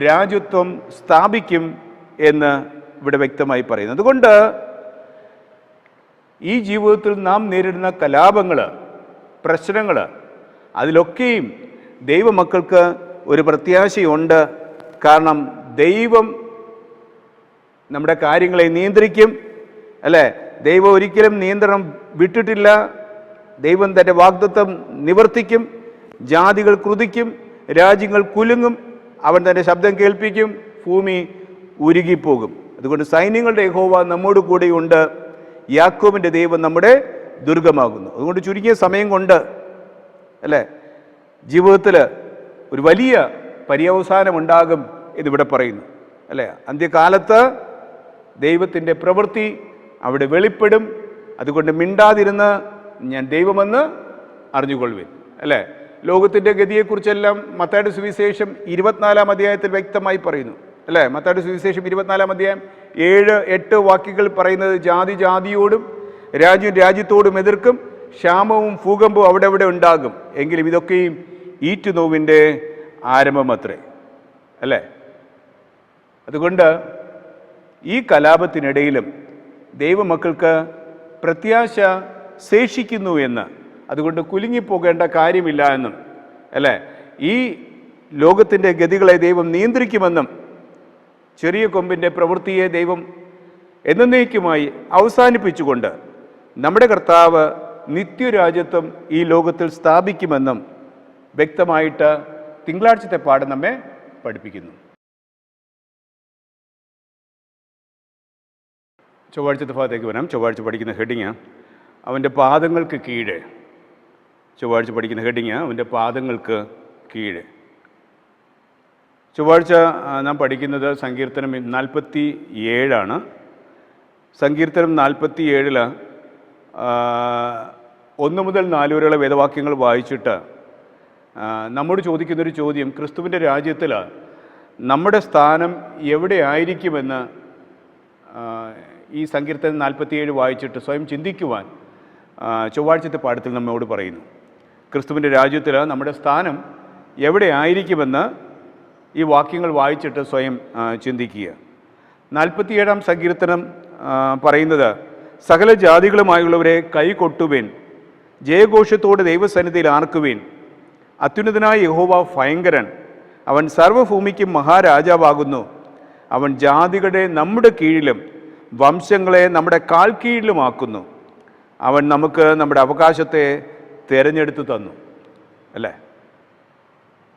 രാജ്യത്വം സ്ഥാപിക്കും എന്ന് ഇവിടെ വ്യക്തമായി പറയുന്നു. അതുകൊണ്ട് ഈ ജീവിതത്തിൽ നാം നേരിടുന്ന കലാപങ്ങൾ, പ്രശ്നങ്ങൾ, അതിലൊക്കെയും ദൈവമക്കൾക്ക് ഒരു പ്രത്യാശയുണ്ട്. കാരണം ദൈവം നമ്മുടെ കാര്യങ്ങളെ നിയന്ത്രിക്കും അല്ലേ. ദൈവം ഒരിക്കലും നിയന്ത്രണം വിട്ടിട്ടില്ല. ദൈവം തൻ്റെ വാഗ്ദത്തം നിവർത്തിക്കും. ജാതികൾ ക്രുതിക്കും, രാജ്യങ്ങൾ കുലുങ്ങും, അവൻ തൻ്റെ ശബ്ദം കേൾപ്പിക്കും, ഭൂമി ഉരുകിപ്പോകും. അതുകൊണ്ട് സൈന്യങ്ങളുടെ യഹോവ നമ്മോട് കൂടെയുണ്ട്, യാക്കോബിൻ്റെ ദൈവം നമ്മുടെ ദുർഗമാകുന്നു. അതുകൊണ്ട് ചുരുങ്ങിയ സമയം കൊണ്ട് അല്ലേ ജീവിതത്തിൽ ഒരു വലിയ പര്യവസാനം ഉണ്ടാകും എന്നിവിടെ പറയുന്നു അല്ലേ. അന്ത്യകാലത്ത് ദൈവത്തിൻ്റെ പ്രവൃത്തി അവിടെ വെളിപ്പെടും. അതുകൊണ്ട് മിണ്ടാതിരുന്ന് ഞാൻ ദൈവമെന്ന് അറിഞ്ഞുകൊള്ളുവിൻ. അല്ലേ? ലോകത്തിൻ്റെ ഗതിയെക്കുറിച്ചെല്ലാം മത്തായിയുടെ സുവിശേഷം 24-ാം അധ്യായത്തിൽ വ്യക്തമായി പറയുന്നു, അല്ലേ? മത്തായിയുടെ സുവിശേഷം 24-ാം അധ്യായം 7-8 വാക്യങ്ങൾ പറയുന്നത് ജാതി ജാതിയോടും രാജ്യം രാജ്യത്തോടും എതിർക്കും, ക്ഷാമവും ഭൂകമ്പവും അവിടെ ഉണ്ടാകും, എങ്കിലും ഇതൊക്കെയും ഈറ്റുനോവിൻ്റെ ആരംഭം അത്രേ, അല്ലേ? അതുകൊണ്ട് ഈ കലാപത്തിനിടയിലും ദൈവമക്കൾക്ക് പ്രത്യാശ ശേഷിക്കുന്നു എന്ന്, അതുകൊണ്ട് കുലുങ്ങിപ്പോകേണ്ട കാര്യമില്ല എന്നും, അല്ലേ? ഈ ലോകത്തിൻ്റെ ഗതികളെ ദൈവം നിയന്ത്രിക്കുമെന്നും, ചെറിയ കൊമ്പിൻ്റെ പ്രവൃത്തിയെ ദൈവം എന്നേക്കുമായി അവസാനിപ്പിച്ചുകൊണ്ട് നമ്മുടെ കർത്താവ് നിത്യരാജ്യത്വം ഈ ലോകത്തിൽ സ്ഥാപിക്കുമെന്നും വ്യക്തമായിട്ട് തിങ്കളാഴ്ചത്തെ പാഠം നമ്മെ പഠിപ്പിക്കുന്നു. ചൊവ്വാഴ്ചത്തെ ഭാഗത്തേക്ക് വരാം. ചൊവ്വാഴ്ച പഠിക്കുന്ന ഹെഡിങ് അവൻ്റെ പാദങ്ങൾക്ക് കീഴെ. ചൊവ്വാഴ്ച പഠിക്കുന്ന ഹെഡിങ് അവൻ്റെ പാദങ്ങൾക്ക് കീഴെ. ചൊവ്വാഴ്ച നാം പഠിക്കുന്നത് സങ്കീർത്തനം 47 സങ്കീർത്തനം 47 1 മുതൽ 4 വരെയുള്ള വേദവാക്യങ്ങൾ വായിച്ചിട്ട് നമ്മോട് ചോദിക്കുന്നൊരു ചോദ്യം, ക്രിസ്തുവിൻ്റെ രാജ്യത്തിൽ നമ്മുടെ സ്ഥാനം എവിടെ ആയിരിക്കുമെന്ന് ഈ സങ്കീർത്തനം 47 വായിച്ചിട്ട് സ്വയം ചിന്തിക്കുവാൻ ചൊവ്വാഴ്ചത്തെ പാഠത്തിൽ നമ്മോട് പറയുന്നു. ക്രിസ്തുവിൻ്റെ രാജ്യത്തിൽ നമ്മുടെ സ്ഥാനം എവിടെ ആയിരിക്കുമെന്ന് ഈ വാക്യങ്ങൾ വായിച്ചിട്ട് സ്വയം ചിന്തിക്കുക. 47-ാം സങ്കീർത്തനം പറയുന്നത്, സകല ജാതികളുമായുള്ളവരെ കൈകൊട്ടുവേൻ, ജയഘോഷത്തോടെ ദൈവസന്നിധിയിൽ ആർക്കുവേൻ. അത്യുന്നതനായ യഹോവ ഭയങ്കരൻ, അവൻ സർവ്വഭൂമിക്കും മഹാരാജാവാകുന്നു. അവൻ ജാതികളെ നമ്മുടെ കീഴിലും വംശങ്ങളെ നമ്മുടെ കാൽ കീഴിലുമാക്കുന്നു. അവൻ നമുക്ക് നമ്മുടെ അവകാശത്തെ തിരഞ്ഞെടുത്തു തന്നു, അല്ലേ?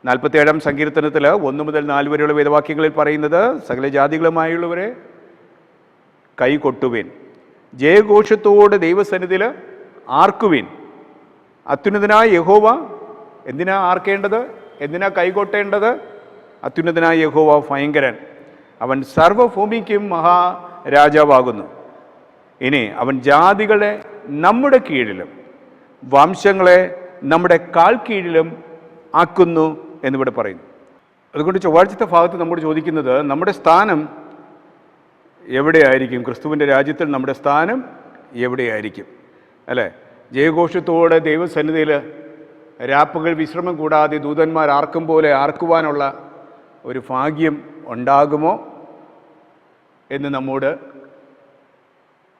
47-ാം സങ്കീർത്തനത്തിൽ 1 മുതൽ 4 വരെയുള്ള വേദവാക്യങ്ങളിൽ പറയുന്നത്, സകല ജാതികളുമായുള്ളവരെ കൈകൊട്ടുവേൻ, ജയഘോഷത്തോടെ ദൈവസന്നിധിയിൽ ആർക്കുവേൻ. അത്യുന്നതനായ യഹോവ, എന്തിനാ ആർക്കേണ്ടത്? എന്തിനാ കൈകൊട്ടേണ്ടത്? അത്യുന്നതനായ യഹോവ ഭയങ്കരൻ, അവൻ സർവ്വഭൂമിക്കും മഹാരാജാവാകുന്നു. ഇനി അവൻ ജാതികളെ നമ്മുടെ കീഴിലും വംശങ്ങളെ നമ്മുടെ കാൽ കീഴിലും ആക്കുന്നു എന്നിവിടെ പറയുന്നു. അതുകൊണ്ട് ചൊവ്വാഴ്ചത്തെ ഭാഗത്ത് നമ്മോട് ചോദിക്കുന്നത്, നമ്മുടെ സ്ഥാനം എവിടെയായിരിക്കും? ക്രിസ്തുവിൻ്റെ രാജ്യത്തിൽ നമ്മുടെ സ്ഥാനം എവിടെയായിരിക്കും, അല്ലേ? ജയഘോഷത്തോടെ ദൈവസന്നിധിയിൽ രാപ്പകൽ വിശ്രമം കൂടാതെ ദൂതന്മാർ ആർക്കും പോലെ ആർക്കുവാനുള്ള ഒരു ഭാഗ്യം ഉണ്ടാകുമോ എന്ന് നമ്മോട്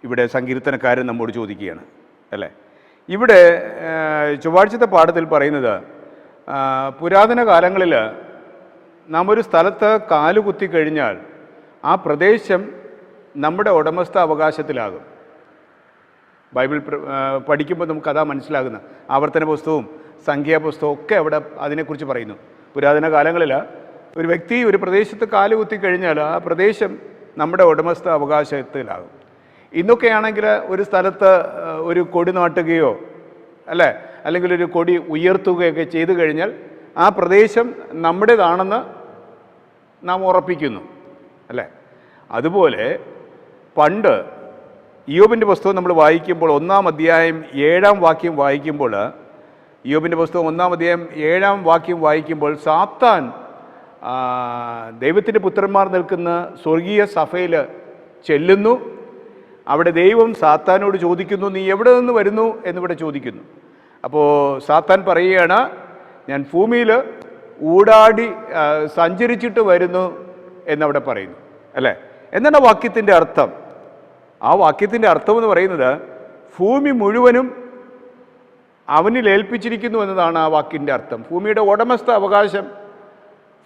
ഇവിടെ സങ്കീർത്തനക്കാരൻ നമ്മോട് ചോദിക്കുകയാണ്, അല്ലേ? ഇവിടെ ചൊവ്വാഴ്ചത്തെ പാഠത്തിൽ പറയുന്നത്, പുരാതന കാലങ്ങളിൽ നാം ഒരു സ്ഥലത്ത് കാലുകുത്തി കഴിഞ്ഞാൽ ആ പ്രദേശം നമ്മുടെ ഉടമസ്ഥ അവകാശത്തിലാകും. ബൈബിൾ പഠിക്കുമ്പോൾ നമുക്കതാ മനസ്സിലാകുന്നത്. ആവർത്തന പുസ്തകവും സംഖ്യാപുസ്തകവും ഒക്കെ അവിടെ അതിനെക്കുറിച്ച് പറയുന്നു. പുരാതന കാലങ്ങളിൽ ഒരു വ്യക്തി ഒരു പ്രദേശത്ത് കാലുകുത്തി കഴിഞ്ഞാൽ ആ പ്രദേശം നമ്മുടെ ഉടമസ്ഥ അവകാശത്തിലാകും. ഇന്നൊക്കെയാണെങ്കിൽ ഒരു സ്ഥലത്ത് ഒരു കൊടി നാട്ടുകയോ, അല്ലേ, അല്ലെങ്കിൽ ഒരു കൊടി ഉയർത്തുകയൊക്കെ ചെയ്തു കഴിഞ്ഞാൽ ആ പ്രദേശം നമ്മുടേതാണെന്ന് നാം ഉറപ്പിക്കുന്നു, അല്ലേ? അതുപോലെ പണ്ട് ഇയ്യോബിൻ്റെ പുസ്തകം നമ്മൾ വായിക്കുമ്പോൾ 1-ാം അധ്യായം 7-ാം വാക്യം വായിക്കുമ്പോൾ, ഇയ്യോബിൻ്റെ പുസ്തകം 1-ാം അധ്യായം 7-ാം വാക്യം വായിക്കുമ്പോൾ, സാത്താൻ ദൈവത്തിൻ്റെ പുത്രന്മാർ നിൽക്കുന്ന സ്വർഗീയ സഭയിൽ ചെല്ലുന്നു. അവിടെ ദൈവം സാത്താനോട് ചോദിക്കുന്നു, നീ എവിടെ നിന്ന് വരുന്നു എന്നിവിടെ ചോദിക്കുന്നു. അപ്പോൾ സാത്താൻ പറയുകയാണ്, ഞാൻ ഭൂമിയിൽ ഊടാടി സഞ്ചരിച്ചിട്ട് വരുന്നു എന്നവിടെ പറയുന്നു, അല്ലേ? എന്താണ് വാക്യത്തിൻ്റെ അർത്ഥം? ആ വാക്യത്തിൻ്റെ അർത്ഥം എന്ന് പറയുന്നത്, ഭൂമി മുഴുവനും അവനിൽ ഏൽപ്പിച്ചിരിക്കുന്നു എന്നതാണ് ആ വാക്കിൻ്റെ അർത്ഥം. ഭൂമിയുടെ ഉടമസ്ഥ അവകാശം,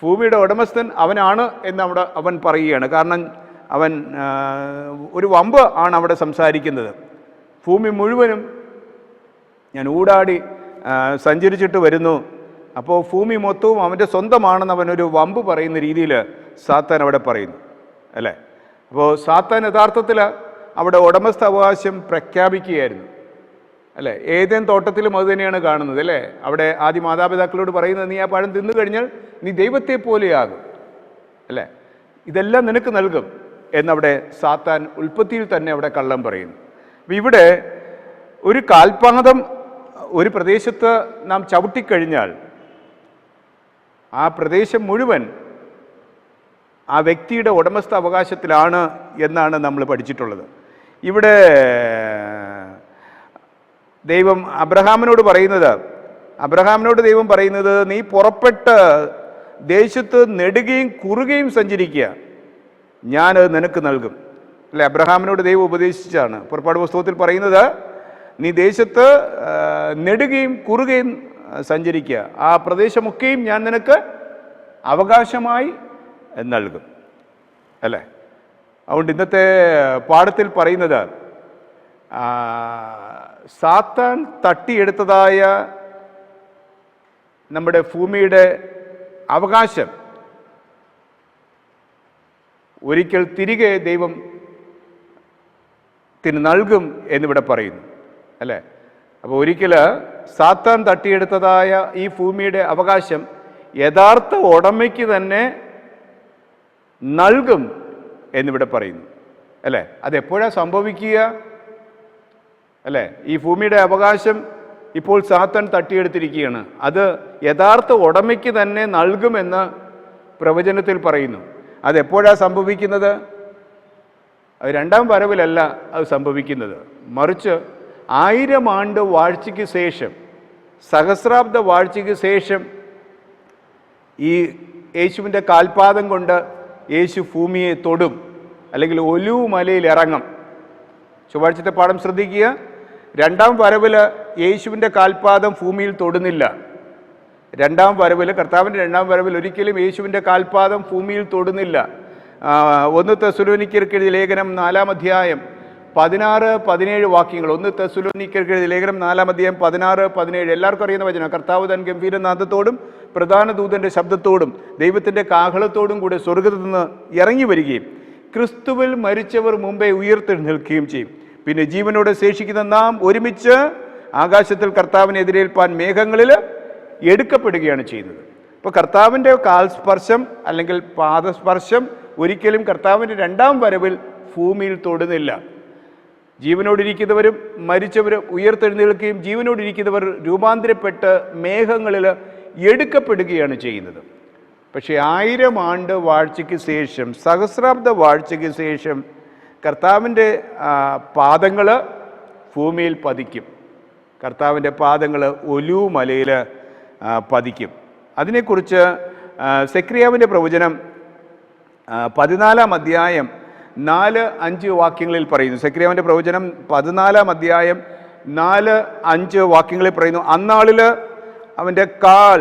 ഭൂമിയുടെ ഉടമസ്ഥൻ അവനാണ് എന്നവിടെ അവൻ പറയുകയാണ്. കാരണം അവൻ ഒരു വമ്പ് ആണ് അവിടെ സംസാരിക്കുന്നത്. ഭൂമി മുഴുവനും ഞാൻ ഊടാടി സഞ്ചരിച്ചിട്ട് വരുന്നു. അപ്പോൾ ഭൂമി മൊത്തവും അവൻ്റെ സ്വന്തമാണെന്ന് അവനൊരു വമ്പ് പറയുന്ന രീതിയിൽ സാത്താൻ അവിടെ പറയുന്നു, അല്ലേ? അപ്പോൾ സാത്താൻ യഥാർത്ഥത്തിൽ അവിടെ ഉടമസ്ഥ അവകാശം പ്രഖ്യാപിക്കുകയായിരുന്നു, അല്ലേ? ഏതേൻ തോട്ടത്തിലും അത് തന്നെയാണ് കാണുന്നത്, അല്ലേ? അവിടെ ആദ്യ മാതാപിതാക്കളോട് പറയുന്നത്, നീ ആ പഴം തിന്നു കഴിഞ്ഞാൽ നീ ദൈവത്തെ പോലെയാകും, അല്ലേ? ഇതെല്ലാം നിനക്ക് നൽകും എന്നവിടെ സാത്താൻ ഉൽപ്പത്തിയിൽ തന്നെ അവിടെ കള്ളം പറയുന്നു. അപ്പം ഇവിടെ ഒരു കാൽപാദം ഒരു പ്രദേശത്ത് നാം ചവിട്ടിക്കഴിഞ്ഞാൽ ആ പ്രദേശം മുഴുവൻ ആ വ്യക്തിയുടെ ഉടമസ്ഥ അവകാശത്തിലാണ് എന്നാണ് നമ്മൾ പഠിച്ചിട്ടുള്ളത്. ഇവിടെ ദൈവം അബ്രഹാമിനോട് ദൈവം പറയുന്നത് നീ പുറപ്പെട്ട് ദേശത്ത് നെടുകയും കുറുകയും സഞ്ചരിക്കുക, ഞാനത് നിനക്ക് നൽകും. അല്ലെ, അബ്രഹാമിനോട് ദൈവം ഉപദേശിച്ചാണ്. പുറപ്പാട് പുസ്തകത്തിൽ പറയുന്നത് നീ ദേശത്ത് നെടുകയും കുറുകയും സഞ്ചരിക്കുക, ആ പ്രദേശമൊക്കെയും ഞാൻ നിനക്ക് അവകാശമായി നൽകും. അല്ലേ, അതുകൊണ്ട് ഇന്നത്തെ പാഠത്തിൽ പറയുന്നത് സാത്താൻ തട്ടിയെടുത്തതായ നമ്മുടെ ഭൂമിയുടെ അവകാശം ഒരിക്കൽ തിരികെ ദൈവത്തിന് നൽകും എന്നിവിടെ പറയുന്നു. അല്ലേ, അപ്പോൾ ഒരിക്കൽ സാത്താൻ തട്ടിയെടുത്തതായ ഈ ഭൂമിയുടെ അവകാശം യഥാർത്ഥ ഉടമയ്ക്ക് തന്നെ നൽകും എന്നിവിടെ പറയുന്നു. അല്ലേ, അതെപ്പോഴാണ് സംഭവിക്കുക? അല്ലേ, ഈ ഭൂമിയുടെ അവകാശം ഇപ്പോൾ സാത്താൻ തട്ടിയെടുത്തിരിക്കുകയാണ്. അത് യഥാർത്ഥ ഉടമയ്ക്ക് തന്നെ നൽകുമെന്ന് പ്രവചനത്തിൽ പറയുന്നു. അതെപ്പോഴാണ് സംഭവിക്കുന്നത്? അത് രണ്ടാം വരവിലല്ല അത് സംഭവിക്കുന്നത്, മറിച്ച് 1000 ആണ്ട് വാഴ്ചയ്ക്ക് ശേഷം, സഹസ്രാബ്ദ വാഴ്ചയ്ക്ക് ശേഷം ഈ യേശുവിൻ്റെ കാൽപാദം കൊണ്ട് യേശു ഭൂമിയെ തൊടും, അല്ലെങ്കിൽ ഒലിവ് മലയിൽ ഇറങ്ങും. ചൊവ്വാഴ്ചത്തെ പാഠം ശ്രദ്ധിക്കുക. രണ്ടാം വരവിൽ യേശുവിൻ്റെ കാൽപാദം ഭൂമിയിൽ തൊടുന്നില്ല. കർത്താവിൻ്റെ രണ്ടാം വരവിൽ ഒരിക്കലും യേശുവിൻ്റെ കാൽപാദം ഭൂമിയിൽ തൊടുന്നില്ല. 1 തെസ്സലോനിക്കർക്ക് എഴുതിയ ലേഖനം 4-ാം അധ്യായം 16-17 വാക്യങ്ങൾ. 1 തെസ്സലോനിക്കർക്ക് എഴുതിയ ലേഖനം 4-ാം അധ്യായം 16-17 എല്ലാവർക്കും അറിയുന്ന വചനം. കർത്താവ് തൻ ഗംഭീരനാദത്തോടും പ്രധാന ദൂതൻ്റെ ശബ്ദത്തോടും ദൈവത്തിൻ്റെ കാഹളത്തോടും കൂടെ സ്വർഗ്ഗത്തിൽ നിന്ന് ഇറങ്ങി വരികയും ക്രിസ്തുവിൽ മരിച്ചവർ മുമ്പേ ഉയർത്തെഴുന്നേൽക്കുകയും ചെയ്യും. പിന്നെ ജീവനോടെ ശേഷിക്കുന്ന നാം ഒരുമിച്ച് ആകാശത്തിൽ കർത്താവിനെ എതിരേൽപ്പാൻ മേഘങ്ങളിൽ എടുക്കപ്പെടുകയാണ് ചെയ്യുന്നത്. അപ്പോൾ കർത്താവിൻ്റെ കാൽസ്പർശം അല്ലെങ്കിൽ പാദസ്പർശം ഒരിക്കലും കർത്താവിൻ്റെ രണ്ടാം വരവിൽ ഭൂമിയിൽ തൊടുന്നില്ല. ജീവനോടിരിക്കുന്നവരും മരിച്ചവരും ഉയർത്തെഴുന്നേൽക്കുകയും ജീവനോടിരിക്കുന്നവർ രൂപാന്തരപ്പെട്ട് മേഘങ്ങളിൽ എടുക്കപ്പെടുകയാണ് ചെയ്യുന്നത്. പക്ഷേ 1000 ആണ്ട് വാഴ്ചയ്ക്ക് ശേഷം, സഹസ്രാബ്ദ വാഴ്ചയ്ക്ക് ശേഷം കർത്താവിൻ്റെ പാദങ്ങൾ ഭൂമിയിൽ പതിക്കും. കർത്താവിൻ്റെ പാദങ്ങൾ ഒലിവ് മലയിൽ പതിക്കും. അതിനെക്കുറിച്ച് സെക്രിയാവിൻ്റെ പ്രവചനം 14-ാം അധ്യായം 4-5 വാക്യങ്ങളിൽ പറയുന്നു. സെക്രിയാവിൻ്റെ പ്രവചനം 14-ാം അധ്യായം 4-5 വാക്യങ്ങളിൽ പറയുന്നു, അന്നാളിൽ അവൻ്റെ കാൽ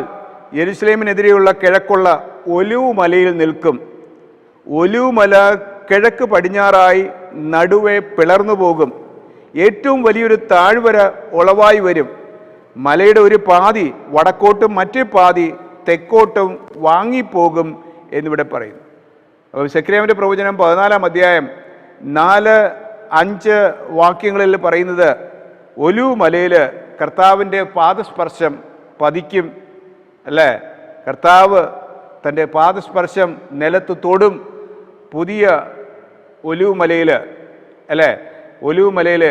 യെരുശലേമിനെതിരെയുള്ള കിഴക്കുള്ള ഒലിവ് മലയിൽ നിൽക്കും. ഒലിവ് മല കിഴക്ക് പടിഞ്ഞാറായി നടുവെ പിളർന്നു പോകും. ഏറ്റവും വലിയൊരു താഴ്വര ഉളവായി വരും. മലയുടെ ഒരു പാതി വടക്കോട്ടും മറ്റേ പാതി തെക്കോട്ടും വാങ്ങിപ്പോകും എന്നിവിടെ പറയുന്നു. അപ്പോൾ സെക്രിയാവിൻ്റെ പ്രവചനം 14-ാം അധ്യായം 4-5 വാക്യങ്ങളിൽ പറയുന്നത് ഒലിവ് മലയിൽ കർത്താവിൻ്റെ പാദസ്പർശം പതിക്കും. അല്ലേ, കർത്താവ് തൻ്റെ പാദസ്പർശം നിലത്ത് തൊടും പുതിയ ഒലിവ് മലയിൽ. അല്ലേ, ഒലിവ് മലയിൽ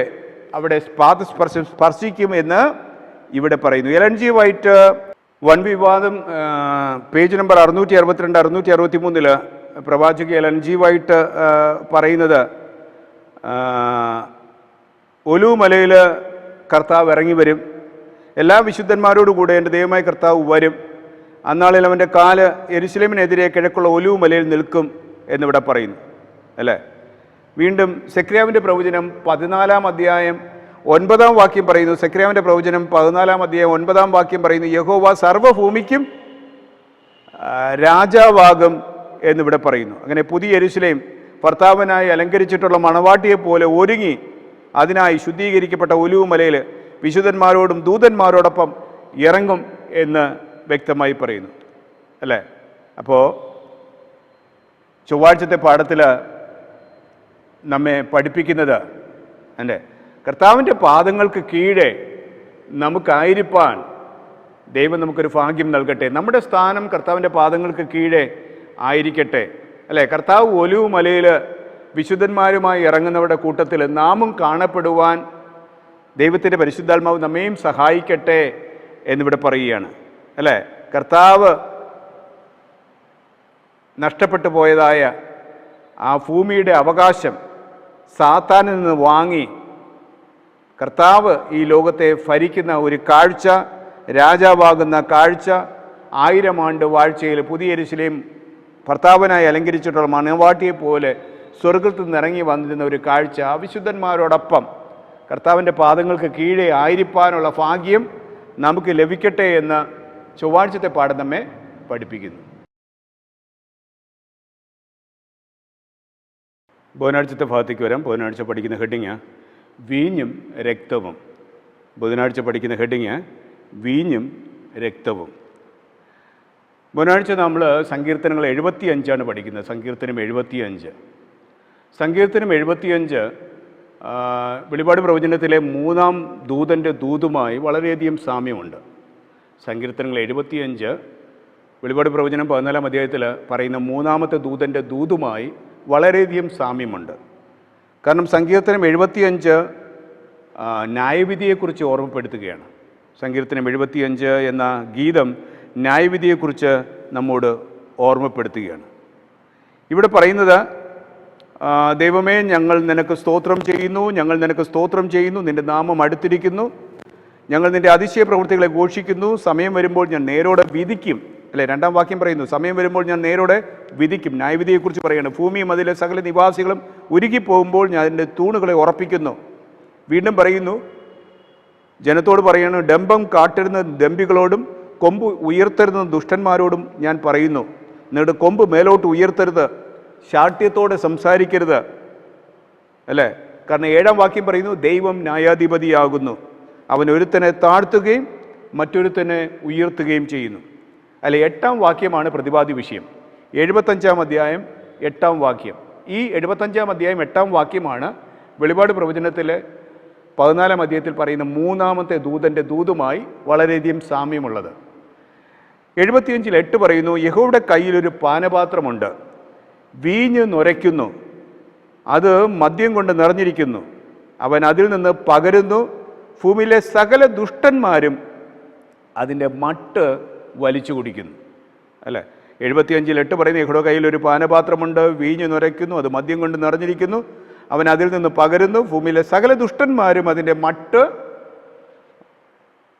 അവിടെ പാദസ്പർശം സ്പർശിക്കുമെന്ന് ഇവിടെ പറയുന്നു. എലൻ ജി വൈറ്റ് വൺ വിവാദം പേജ് നമ്പർ 662-663 പ്രവാചക എലൻ ജി വൈറ്റ് പറയുന്നത് ഒലിവ് മലയിൽ കർത്താവ് ഇറങ്ങി വരും. എല്ലാ വിശുദ്ധന്മാരോടുകൂടെ എൻ്റെ ദൈവമായ കർത്താവ് വരും. അന്നാളിൽ അവൻ്റെ കാല് യെരുശലേമിനെതിരെ കിഴക്കുള്ള ഒലിവ് മലയിൽ നിൽക്കും എന്നിവിടെ പറയുന്നു. അല്ലേ, വീണ്ടും സെക്രിയാവിൻ്റെ പ്രവചനം 14-ാം അധ്യായം 9-ാം വാക്യം പറയുന്നു. സെക്രിയാവിൻ്റെ പ്രവചനം 14-ാം അധ്യായം 9-ാം വാക്യം പറയുന്നു, യഹോവ സർവ്വഭൂമിക്കും രാജാവാകും എന്നിവിടെ പറയുന്നു. അങ്ങനെ പുതിയ യെരുശലേം ഭർത്താവിനായി അലങ്കരിച്ചിട്ടുള്ള മണവാട്ടിയെ പോലെ ഒരുങ്ങി അതിനായി ശുദ്ധീകരിക്കപ്പെട്ട ഒലിവ് മലയിൽ വിശുദ്ധന്മാരോടും ദൂതന്മാരോടൊപ്പം ഇറങ്ങും എന്ന് വ്യക്തമായി പറയുന്നു. അല്ലേ, അപ്പോൾ ചൊവ്വാഴ്ചത്തെ പാഠത്തിൽ നമ്മെ പഠിപ്പിക്കുന്നത് എൻ്റെ കർത്താവിൻ്റെ പാദങ്ങൾക്ക് കീഴെ നമുക്കായിരിക്കാൻ ദൈവം നമുക്കൊരു ഭാഗ്യം നൽകട്ടെ. നമ്മുടെ സ്ഥാനം കർത്താവിൻ്റെ പാദങ്ങൾക്ക് കീഴെ ആയിരിക്കട്ടെ. അല്ലേ, കർത്താവ് ഒലിവ് മലയിൽ വിശുദ്ധന്മാരുമായി ഇറങ്ങുന്നവരുടെ കൂട്ടത്തിൽ നാമും കാണപ്പെടുവാൻ ദൈവത്തിൻ്റെ പരിശുദ്ധാത്മാവ് നമ്മെയും സഹായിക്കട്ടെ എന്നിവിടെ പറയുകയാണ്. അല്ലേ? കർത്താവ് നഷ്ടപ്പെട്ടു പോയതായ ആ ഭൂമിയുടെ അവകാശം സാത്താനിൽ നിന്ന് വാങ്ങി കർത്താവ് ഈ ലോകത്തെ ഭരിക്കുന്ന ഒരു കാഴ്ച, രാജാവാകുന്ന കാഴ്ച, 1000 ആണ്ട് വാഴ്ചയിൽ പുതിയ യെരൂശലേം ഭർത്താവിനായി അലങ്കരിച്ചിട്ടുള്ള മണവാട്ടിയെ പോലെ സ്വർഗത്തിൽ നിന്ന് ഇറങ്ങി വന്നിരുന്ന ഒരു കാഴ്ച, വിശുദ്ധന്മാരോടൊപ്പം കർത്താവിൻ്റെ പാദങ്ങൾക്ക് കീഴെ ആയിരിക്കാനുള്ള ഭാഗ്യം നമുക്ക് ലഭിക്കട്ടെ എന്ന് ചൊവ്വാഴ്ചത്തെ പാഠം നമ്മെ പഠിപ്പിക്കുന്നു. ബുധനാഴ്ചത്തെ ഭാഗത്തേക്ക് വരാം. ബുധനാഴ്ച പഠിക്കുന്ന ഹെഡിങ് വീഞ്ഞും രക്തവും. ബുധനാഴ്ച പഠിക്കുന്ന ഹെഡിങ് വീഞ്ഞും രക്തവും. ബുധനാഴ്ച നമ്മൾ സങ്കീർത്തനങ്ങൾ 75 പഠിക്കുന്നത്. സങ്കീർത്തനം 75. സങ്കീർത്തനം 75 വെളിപാട് പ്രവചനത്തിലെ 3-ാം ദൂതൻ്റെ ദൂതുമായി വളരെയധികം സാമ്യമുണ്ട്. സങ്കീർത്തനങ്ങൾ 75 വെളിപാട് പ്രവചനം 14-ാം അധ്യായത്തിൽ പറയുന്ന 3-ാമത്തെ ദൂതൻ്റെ ദൂതുമായി വളരെയധികം സാമ്യമുണ്ട്. കാരണം സങ്കീർത്തനം 75 ന്യായവിധിയെക്കുറിച്ച് ഓർമ്മപ്പെടുത്തുകയാണ്. സങ്കീർത്തനം 75 എന്ന ഗീതം ന്യായവിധിയെക്കുറിച്ച് നമ്മോട് ഓർമ്മപ്പെടുത്തുകയാണ്. ഇവിടെ പറയുന്നത്, ദൈവമേ ഞങ്ങൾ നിനക്ക് സ്തോത്രം ചെയ്യുന്നു, ഞങ്ങൾ നിനക്ക് സ്തോത്രം ചെയ്യുന്നു, നിൻ്റെ നാമം അടുത്തിരിക്കുന്നു, ഞങ്ങൾ നിൻ്റെ അതിശയ പ്രവൃത്തികളെ ഘോഷിക്കുന്നു, സമയം വരുമ്പോൾ ഞാൻ നേരോടെ വിധിക്കും. അല്ലേ? 2-ാം വാക്യം പറയുന്നു, സമയം വരുമ്പോൾ ഞാൻ നേരോടെ വിധിക്കും. ന്യായവിധിയെക്കുറിച്ച് പറയുകയാണ്. ഭൂമിയും അതിലെ സകല നിവാസികളും ഉരുകിപ്പോകുമ്പോൾ ഞാൻ അതിൻ്റെ തൂണുകളെ ഉറപ്പിക്കുന്നു. വീണ്ടും പറയുന്നു, ജനത്തോട് പറയുന്നു, ഡംഭം കാട്ടിരുന്ന ദമ്പികളോടും കൊമ്പ് ഉയർത്തരുന്ന ദുഷ്ടന്മാരോടും ഞാൻ പറയുന്നു, നിങ്ങളുടെ കൊമ്പ് മേലോട്ട് ഉയർത്തരുത്, ശാഠ്യത്തോടെ സംസാരിക്കരുത്. അല്ലേ? കാരണം 7-ാം വാക്യം പറയുന്നു, ദൈവം ന്യായാധിപതിയാകുന്നു, അവൻ ഒരുത്തനെ താഴ്ത്തുകയും മറ്റൊരുത്തനെ ഉയർത്തുകയും ചെയ്യുന്നു. അല്ലെ? 8-ാം വാക്യമാണ് പ്രതിപാദ്യ വിഷയം. 75-ാം അധ്യായം 8-ാം വാക്യം. ഈ 75-ാം അധ്യായം 8-ാം വാക്യമാണ് വെളിപാട് പ്രവചനത്തിലെ 14-ാം അധ്യായത്തിൽ പറയുന്ന 3-ാമത്തെ ദൂതൻ്റെ ദൂതുമായി വളരെയധികം സാമ്യമുള്ളത്. 75-ൽ 8 പറയുന്നു, യഹോവയുടെ കയ്യിലൊരു പാനപാത്രമുണ്ട്, വീഞ്ഞ് നുരയ്ക്കുന്നു, അത് മദ്യം കൊണ്ട് നിറഞ്ഞിരിക്കുന്നു, അവൻ അതിൽ നിന്ന് പകരുന്നു, ഭൂമിയിലെ സകല ദുഷ്ടന്മാരും അതിൻ്റെ മട്ട് വലിച്ചു കുടിക്കുന്നു. അല്ലേ? 75-ൽ 8 പറയുന്ന, യഹോവയുടെ കയ്യിലൊരു പാനപാത്രമുണ്ട്, വീഞ്ഞ് നുരയ്ക്കുന്നു, അത് മദ്യം കൊണ്ട് നിറഞ്ഞിരിക്കുന്നു, അവൻ അതിൽ നിന്ന് പകരുന്നു, ഭൂമിയിലെ സകല ദുഷ്ടന്മാരും അതിൻ്റെ മട്ട്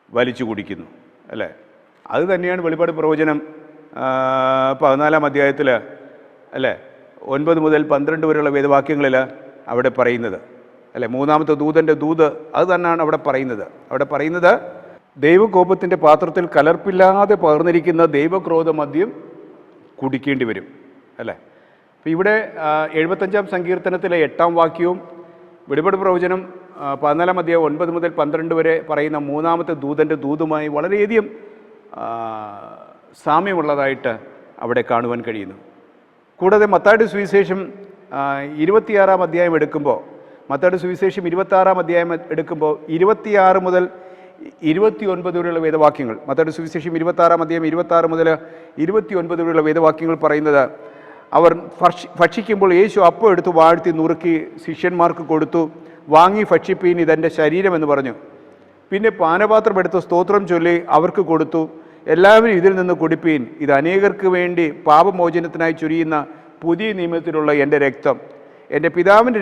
വലിച്ചു കുടിക്കുന്നു. അല്ലേ? അത് തന്നെയാണ് വെളിപാട് പ്രവചനം 14-ാം അധ്യായത്തിൽ, അല്ലേ, 9 മുതൽ 12 വരെയുള്ള വേദവാക്യങ്ങളിൽ അവിടെ പറയുന്നത്. അല്ലേ? 3-ാമത്തെ ദൂതൻ്റെ ദൂത് അത് തന്നെയാണ് അവിടെ പറയുന്നത്. അവിടെ പറയുന്നത്, ദൈവകോപത്തിൻ്റെ പാത്രത്തിൽ കലർപ്പില്ലാതെ പകർന്നിരിക്കുന്ന ദൈവക്രോധ മദ്യം കുടിക്കേണ്ടി വരും. അല്ലേ? അപ്പോൾ ഇവിടെ 75-ാം സങ്കീർത്തനത്തിലെ 8-ാം വാക്യവും വെളിപാട് പ്രവചനം 14-ാം അധ്യായം 9 മുതൽ 12 വരെ പറയുന്ന 3-ാമത്തെ ദൂതൻ്റെ ദൂതുമായി വളരെയധികം സാമ്യമുള്ളതായിട്ട് അവിടെ കാണുവാൻ കഴിയുന്നു. കൂടാതെ മത്തായിയുടെ സുവിശേഷം 26-ാം അധ്യായം എടുക്കുമ്പോൾ, മത്തായിയുടെ സുവിശേഷം 26-ാം അധ്യായം എടുക്കുമ്പോൾ 26 മുതൽ 29 വരെയുള്ള വേദവാക്യങ്ങൾ, മത്തായിയുടെ സുവിശേഷം 26-ാം അധ്യായം 26 മുതൽ 29 വരെയുള്ള വേദവാക്യങ്ങൾ പറയുന്നത്, അവർ ഭക്ഷിക്കുമ്പോൾ യേശു അപ്പം എടുത്ത് വാഴ്ത്തി നുറുക്കി ശിഷ്യന്മാർക്ക് കൊടുത്തു, വാങ്ങി ഭക്ഷിപ്പീൻ, ഇതെൻ്റെ ശരീരമെന്ന് പറഞ്ഞു. പിന്നെ പാനപാത്രം എടുത്ത് സ്തോത്രം ചൊല്ലി അവർക്ക് കൊടുത്തു, എല്ലാവരും ഇതിൽ നിന്ന് കുടിപ്പീൻ, ഇത് അനേകർക്ക് വേണ്ടി പാപമോചനത്തിനായി ചൊരിയുന്ന പുതിയ നിയമത്തിലുള്ള എൻ്റെ രക്തം, എൻ്റെ പിതാവിൻ്റെ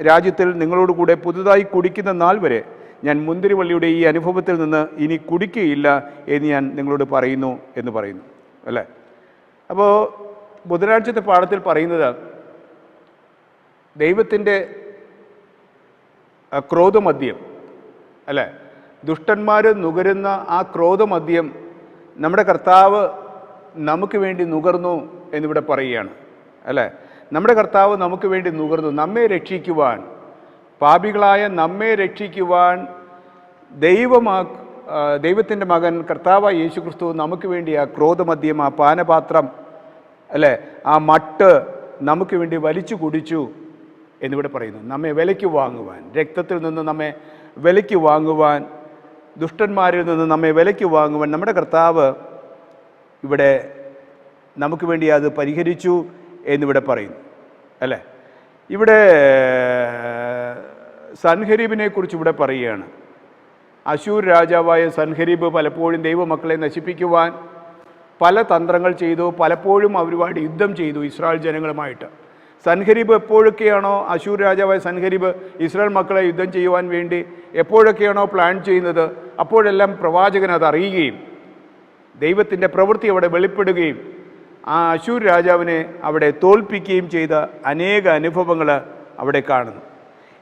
രാജ്യത്തിൽ നിങ്ങളോടുകൂടെ പുതുതായി കുടിക്കുന്ന നാൾ വരെ ഞാൻ മുന്തിരിവള്ളിയുടെ ഈ അനുഭവത്തിൽ നിന്ന് ഇനി കുടിക്കുകയില്ല എന്ന് ഞാൻ നിങ്ങളോട് പറയുന്നു എന്ന് പറയുന്നു. അല്ലേ? അപ്പോൾ ബുധനാഴ്ചത്തെ പാഠത്തിൽ പറയുന്നത്, ദൈവത്തിൻ്റെ ക്രോധമദ്യം, അല്ലേ, ദുഷ്ടന്മാർ നുകരുന്ന ആ ക്രോധമദ്യം നമ്മുടെ കർത്താവ് നമുക്ക് വേണ്ടി നുകർന്നു എന്നിവിടെ പറയുകയാണ്. അല്ലേ? നമ്മുടെ കർത്താവ് നമുക്ക് വേണ്ടി നുകർന്നു, നമ്മെ രക്ഷിക്കുവാൻ, പാപികളായ നമ്മെ രക്ഷിക്കുവാൻ ദൈവത്തിൻ്റെ മകൻ കർത്താവായ യേശു ക്രിസ്തു നമുക്ക് വേണ്ടി ആ ക്രോധമദ്യം, ആ പാനപാത്രം, അല്ലേ, ആ മട്ട് നമുക്ക് വേണ്ടി വലിച്ചു കുടിച്ചു എന്നിവിടെ പറയുന്നു. നമ്മെ വിലയ്ക്ക് വാങ്ങുവാൻ, രക്തത്തിൽ നിന്ന് നമ്മെ വിലയ്ക്ക് വാങ്ങുവാൻ, ദുഷ്ടന്മാരിൽ നിന്ന് നമ്മെ വിലയ്ക്ക് വാങ്ങുവാൻ നമ്മുടെ കർത്താവ് ഇവിടെ നമുക്ക് വേണ്ടി അത് പരിഹരിച്ചു എന്നിവിടെ പറയുന്നു. അല്ലേ? ഇവിടെ സൻഹരീബിനെ കുറിച്ച് ഇവിടെ പറയുകയാണ്. അശൂർ രാജാവായ സൻഹരീബ് പലപ്പോഴും ദൈവമക്കളെ നശിപ്പിക്കുവാൻ പല തന്ത്രങ്ങൾ ചെയ്തു. പലപ്പോഴും അവരുമായിട്ട് യുദ്ധം ചെയ്തു ഇസ്രായേൽ ജനങ്ങളുമായിട്ട്. സൻഹരീബ് എപ്പോഴൊക്കെയാണോ, അശൂർ രാജാവായ സൻഹരീബ് ഇസ്രായേൽ മക്കളെ യുദ്ധം ചെയ്യുവാൻ വേണ്ടി എപ്പോഴൊക്കെയാണോ പ്ലാൻ ചെയ്യുന്നത്, അപ്പോഴെല്ലാം പ്രവാചകൻ അത് അറിയുകയും ദൈവത്തിൻ്റെ പ്രവൃത്തി അവിടെ വെളിപ്പെടുകയും ആ അശൂർ രാജാവിനെ അവിടെ തോൽപ്പിക്കുകയും ചെയ്ത അനേക അനുഭവങ്ങൾ അവിടെ കാണുന്നു.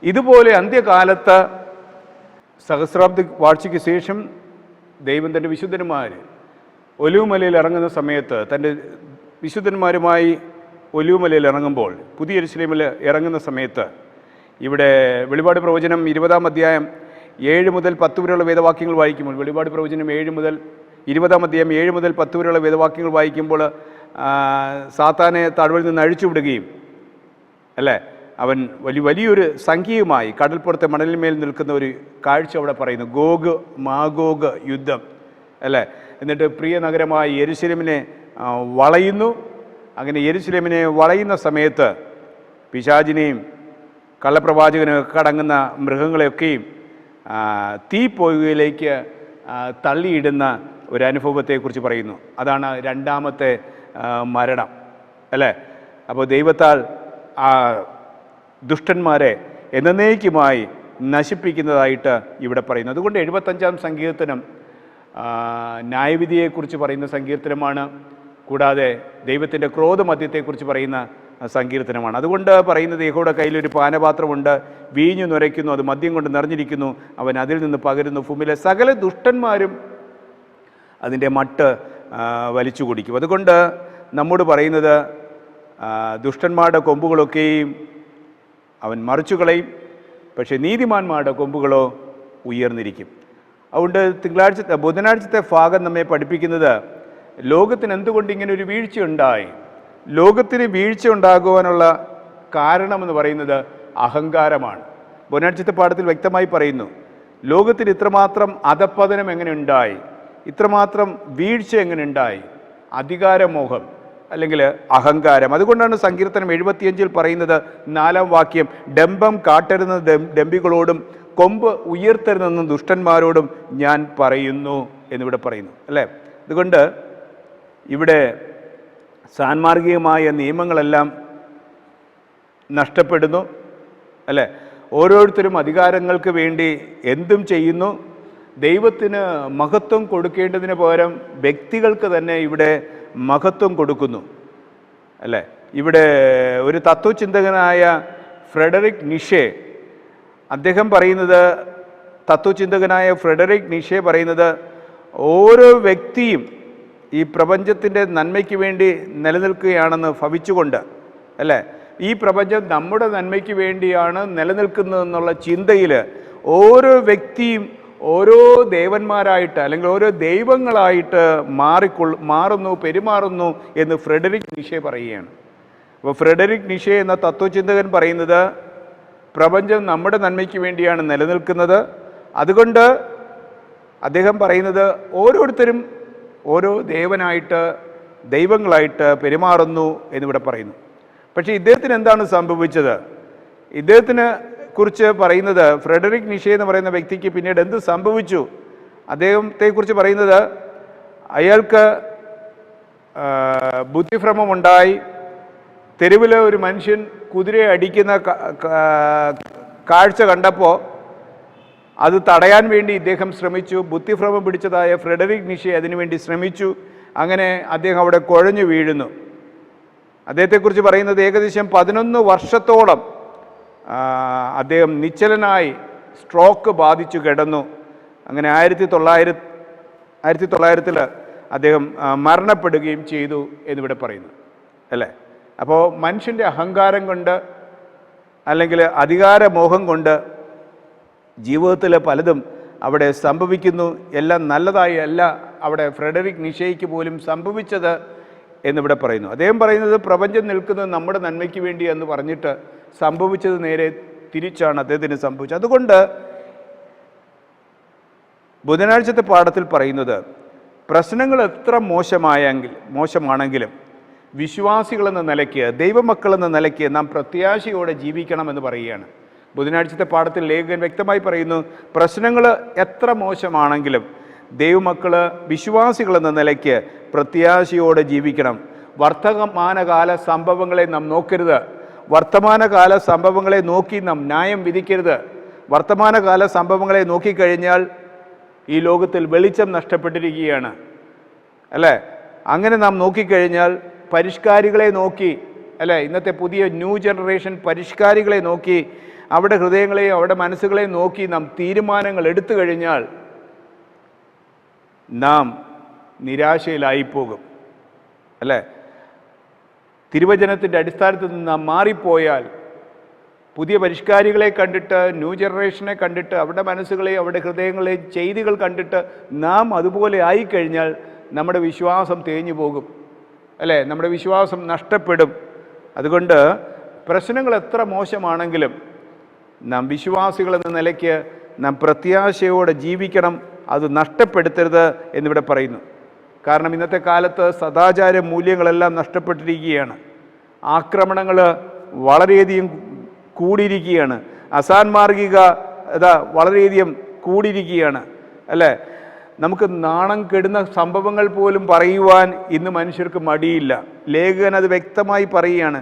ഇതുപോലെ അന്ത്യകാലത്ത് സഹസ്രാബ്ദി വാഴ്ചയ്ക്ക് ശേഷം ദൈവം തൻ്റെ വിശുദ്ധന്മാർ ഒലിവുമലയിൽ ഇറങ്ങുന്ന സമയത്ത്, തൻ്റെ വിശുദ്ധന്മാരുമായി ഒലിവുമലയിൽ ഇറങ്ങുമ്പോൾ, പുതിയ യെരൂശലേമിൽ ഇറങ്ങുന്ന സമയത്ത്, ഇവിടെ വെളിപാട് പ്രവചനം 20-ാം അധ്യായം 7 മുതൽ 10 വരെയുള്ള വേദവാക്യങ്ങൾ വായിക്കുമ്പോൾ, വെളിപാട് പ്രവചനം 20-ാം അധ്യായം 7 മുതൽ 10 വരെയുള്ള വേദവാക്യങ്ങൾ വായിക്കുമ്പോൾ സാത്താനെ താഴ്വരയിൽ നിന്ന് അഴിച്ചുവിടുകയും അല്ലേ, അവൻ വലിയൊരു സംഖ്യയുമായി കടൽപ്പുറത്തെ മണലിന്മേൽ നിൽക്കുന്ന ഒരു കാഴ്ച അവിടെ പറയുന്നു. ഗോഗ് മാഗോഗ് യുദ്ധം അല്ലേ. എന്നിട്ട് പ്രിയ നഗരമായ യെരൂശലേമിനെ വളയുന്നു. അങ്ങനെ യെരൂശലേമിനെ വളയുന്ന സമയത്ത് പിശാചിനെയും കള്ളപ്രവാചകനും ഒക്കെ അടങ്ങുന്ന മൃഗങ്ങളെയൊക്കെയും തീപ്പൊയ്കയിലേക്ക് തള്ളിയിടുന്ന ഒരു അനുഭവത്തെക്കുറിച്ച് പറയുന്നു. അതാണ് രണ്ടാമത്തെ മരണം അല്ലേ. അപ്പോൾ ദൈവത്താൽ ആ ദുഷ്ടന്മാരെ എന്നേക്കുമായി നശിപ്പിക്കുന്നതായിട്ട് ഇവിടെ പറയുന്നു. അതുകൊണ്ട് 75-ാം സങ്കീർത്തനം ന്യായവിധിയെക്കുറിച്ച് പറയുന്ന സങ്കീർത്തനമാണ്. കൂടാതെ ദൈവത്തിൻ്റെ ക്രോധമദ്യത്തെക്കുറിച്ച് പറയുന്ന സങ്കീർത്തനമാണ്. അതുകൊണ്ട് പറയുന്നത്, യഹോവയുടെ കയ്യിലൊരു പാനപാത്രമുണ്ട്, വീഞ്ഞു നുരയ്ക്കുന്നു, അത് മദ്യം കൊണ്ട് നിറഞ്ഞിരിക്കുന്നു, അവൻ അതിൽ നിന്ന് പകരുന്നു, ഭൂമിയിലെ സകല ദുഷ്ടന്മാരും അതിൻ്റെ മട്ട് വലിച്ചു കുടിക്കും. അതുകൊണ്ട് നമ്മോട് പറയുന്നത്, ദുഷ്ടന്മാരുടെ കൊമ്പുകളൊക്കെയും അവൻ മറിച്ചു കളയും, പക്ഷേ നീതിമാന്മാരുടെ കൊമ്പുകളോ ഉയർന്നിരിക്കും. അതുകൊണ്ട് ബുധനാഴ്ചത്തെ ഭാഗം നമ്മെ പഠിപ്പിക്കുന്നത്, ലോകത്തിന് എന്തുകൊണ്ട് ഇങ്ങനെ ഒരു വീഴ്ച ഉണ്ടായി. ലോകത്തിന് വീഴ്ച ഉണ്ടാകുവാനുള്ള കാരണമെന്ന് പറയുന്നത് അഹങ്കാരമാണ്. ബുധനാഴ്ചത്തെ പാഠത്തിൽ വ്യക്തമായി പറയുന്നു, ലോകത്തിന് ഇത്രമാത്രം അധപ്പതനം എങ്ങനെ ഉണ്ടായി, ഇത്രമാത്രം വീഴ്ച എങ്ങനെ ഉണ്ടായി? അധികാരമോഹം അല്ലെങ്കിൽ അഹങ്കാരം. അതുകൊണ്ടാണ് സങ്കീർത്തനം 75-ൽ പറയുന്നത്, 4-ാം വാക്യം, ഡംഭം കാട്ടരുന്ന ഡംഭികളോടും കൊമ്പ് ഉയർത്തരുതെന്ന ദുഷ്ടന്മാരോടും ഞാൻ പറയുന്നു എന്നിവിടെ പറയുന്നു അല്ലേ. അതുകൊണ്ട് ഇവിടെ സാൻമാർഗികമായ നിയമങ്ങളെല്ലാം നഷ്ടപ്പെടുന്നു അല്ലേ. ഓരോരുത്തരും അധികാരങ്ങൾക്ക് വേണ്ടി എന്തും ചെയ്യുന്നു. ദൈവത്തിന് മഹത്വം കൊടുക്കേണ്ടതിന് പകരം വ്യക്തികൾക്ക് തന്നെ ഇവിടെ മഹത്വം കൊടുക്കുന്നു അല്ലേ. ഇവിടെ ഒരു തത്വചിന്തകനായ ഫ്രെഡറിക് നിഷെ അദ്ദേഹം പറയുന്നത്, തത്വചിന്തകനായ ഫ്രെഡറിക് നിഷെ പറയുന്നത്, ഓരോ വ്യക്തിയും ഈ പ്രപഞ്ചത്തിൻ്റെ നന്മയ്ക്ക് വേണ്ടി നിലനിൽക്കുകയാണെന്ന് ഭവിച്ചുകൊണ്ട് അല്ലേ, ഈ പ്രപഞ്ചം നമ്മുടെ നന്മയ്ക്ക് വേണ്ടിയാണ് നിലനിൽക്കുന്നതെന്നുള്ള ചിന്തയിൽ ഓരോ വ്യക്തിയും ഓരോ ദേവന്മാരായിട്ട് അല്ലെങ്കിൽ ഓരോ ദൈവങ്ങളായിട്ട് മാറുന്നു, പെരുമാറുന്നു എന്ന് ഫ്രെഡറിക് നിഷെ പറയുകയാണ്. അപ്പോൾ ഫ്രെഡറിക് നിഷെ എന്ന തത്വചിന്തകൻ പറയുന്നത്, പ്രപഞ്ചം നമ്മുടെ നന്മയ്ക്ക് വേണ്ടിയാണ് നിലനിൽക്കുന്നത്. അതുകൊണ്ട് അദ്ദേഹം പറയുന്നത്, ഓരോരുത്തരും ഓരോ ദേവനായിട്ട് ദൈവങ്ങളായിട്ട് പെരുമാറുന്നു എന്നിവിടെ പറയുന്നു. പക്ഷേ ഇദ്ദേഹത്തിന് എന്താണ് സംഭവിച്ചത്? ഇദ്ദേഹത്തിന് കുറിച്ച് പറയുന്നത്, ഫ്രെഡറിക് നിഷെ എന്ന് പറയുന്ന വ്യക്തിക്ക് പിന്നീട് എന്ത് സംഭവിച്ചു? അദ്ദേഹത്തെക്കുറിച്ച് പറയുന്നത്, അയാൾക്ക് ബുദ്ധിഭ്രമമുണ്ടായി. തെരുവിൽ ഒരു മനുഷ്യൻ കുതിരയെ അടിക്കുന്ന കാഴ്ച കണ്ടപ്പോൾ അത് തടയാൻ വേണ്ടി ഇദ്ദേഹം ശ്രമിച്ചു. ബുദ്ധിഭ്രമം പിടിച്ചതായ ഫ്രെഡറിക് നിഷെ അതിനുവേണ്ടി ശ്രമിച്ചു. അങ്ങനെ അദ്ദേഹം അവിടെ കുഴഞ്ഞു വീഴുന്നു. അദ്ദേഹത്തെക്കുറിച്ച് പറയുന്നത്, ഏകദേശം 11 വർഷത്തോളം അദ്ദേഹം നിശ്ചലനായി സ്ട്രോക്ക് ബാധിച്ചു കിടന്നു. അങ്ങനെ 1900 അദ്ദേഹം മരണപ്പെടുകയും ചെയ്തു എന്നിവിടെ പറയുന്നു അല്ലേ. അപ്പോൾ മനുഷ്യൻ്റെ അഹങ്കാരം കൊണ്ട് അല്ലെങ്കിൽ അധികാരമോഹം കൊണ്ട് ജീവിതത്തിൽ പലതും അവിടെ സംഭവിക്കുന്നു. എല്ലാം നല്ലതായി അല്ല അവിടെ ഫ്രെഡറിക് നിഷെയ്ക്ക് പോലും സംഭവിച്ചത് എന്നിവിടെ പറയുന്നു. അദ്ദേഹം പറയുന്നത്, പ്രപഞ്ചം നിൽക്കുന്നത് നമ്മുടെ നന്മയ്ക്ക് വേണ്ടി എന്ന് പറഞ്ഞിട്ട് സംഭവിച്ചത് നേരെ തിരിച്ചാണ് അദ്ദേഹത്തിന് സംഭവിച്ചത്. അതുകൊണ്ട് ബുധനാഴ്ചത്തെ പാഠത്തിൽ പറയുന്നത്, പ്രശ്നങ്ങൾ എത്ര മോശമാണെങ്കിലും വിശ്വാസികളെന്ന നിലയ്ക്ക്, ദൈവമക്കളെന്ന നിലയ്ക്ക് നാം പ്രത്യാശയോടെ ജീവിക്കണമെന്ന് പറയുകയാണ്. ബുധനാഴ്ചത്തെ പാഠത്തിൽ ലേഖകൻ വ്യക്തമായി പറയുന്നു, പ്രശ്നങ്ങൾ എത്ര മോശമാണെങ്കിലും ദൈവമക്കൾ വിശ്വാസികളെന്ന നിലയ്ക്ക് പ്രത്യാശയോടെ ജീവിക്കണം. വർത്തമാനകാല സംഭവങ്ങളെ നാം നോക്കരുത്. വർത്തമാനകാല സംഭവങ്ങളെ നോക്കി നാം ന്യായം വിധിക്കരുത്. വർത്തമാനകാല സംഭവങ്ങളെ നോക്കിക്കഴിഞ്ഞാൽ ഈ ലോകത്തിൽ വെളിച്ചം നഷ്ടപ്പെട്ടിരിക്കുകയാണ്, അല്ലേ? അങ്ങനെ നാം നോക്കിക്കഴിഞ്ഞാൽ പരിഷ്കാരികളെ നോക്കി, അല്ലേ, ഇന്നത്തെ പുതിയ ന്യൂ ജനറേഷൻ പരിഷ്കാരികളെ നോക്കി, അവരുടെ ഹൃദയങ്ങളെയും അവരുടെ മനസ്സുകളെയും നോക്കി നാം തീരുമാനങ്ങൾ എടുത്തു കഴിഞ്ഞാൽ നാം നിരാശയിലായിപ്പോകും, അല്ലേ? തിരുവചനത്തിൻ്റെ അടിസ്ഥാനത്തിൽ നിന്ന് നാം മാറിപ്പോയാൽ, പുതിയ പരിഷ്കാരികളെ കണ്ടിട്ട്, ന്യൂ ജനറേഷനെ കണ്ടിട്ട്, അവരുടെ മനസ്സുകളെയും അവരുടെ ഹൃദയങ്ങളെയും ചെയ്തികൾ കണ്ടിട്ട് നാം അതുപോലെ ആയിക്കഴിഞ്ഞാൽ നമ്മുടെ വിശ്വാസം തേഞ്ഞു പോകും, അല്ലേ? നമ്മുടെ വിശ്വാസം നഷ്ടപ്പെടും. അതുകൊണ്ട് പ്രശ്നങ്ങൾ എത്ര മോശമാണെങ്കിലും നാം വിശ്വാസികളെന്ന നിലയ്ക്ക് നാം പ്രത്യാശയോടെ ജീവിക്കണം. അത് നഷ്ടപ്പെടുത്തരുത് എന്നിവിടെ പറയുന്നു. കാരണം ഇന്നത്തെ കാലത്ത് സദാചാര മൂല്യങ്ങളെല്ലാം നഷ്ടപ്പെട്ടിരിക്കുകയാണ്. ആക്രമണങ്ങൾ വളരെയധികം കൂടിയിരിക്കുകയാണ്. അസാൻമാർഗികത വളരെയധികം കൂടിയിരിക്കുകയാണ്, അല്ലേ? നമുക്ക് നാണം കെടുന്ന സംഭവങ്ങൾ പോലും പറയുവാൻ ഇന്ന് മനുഷ്യർക്ക് മടിയില്ല. ലേഖകൻ അത് വ്യക്തമായി പറയുകയാണ്.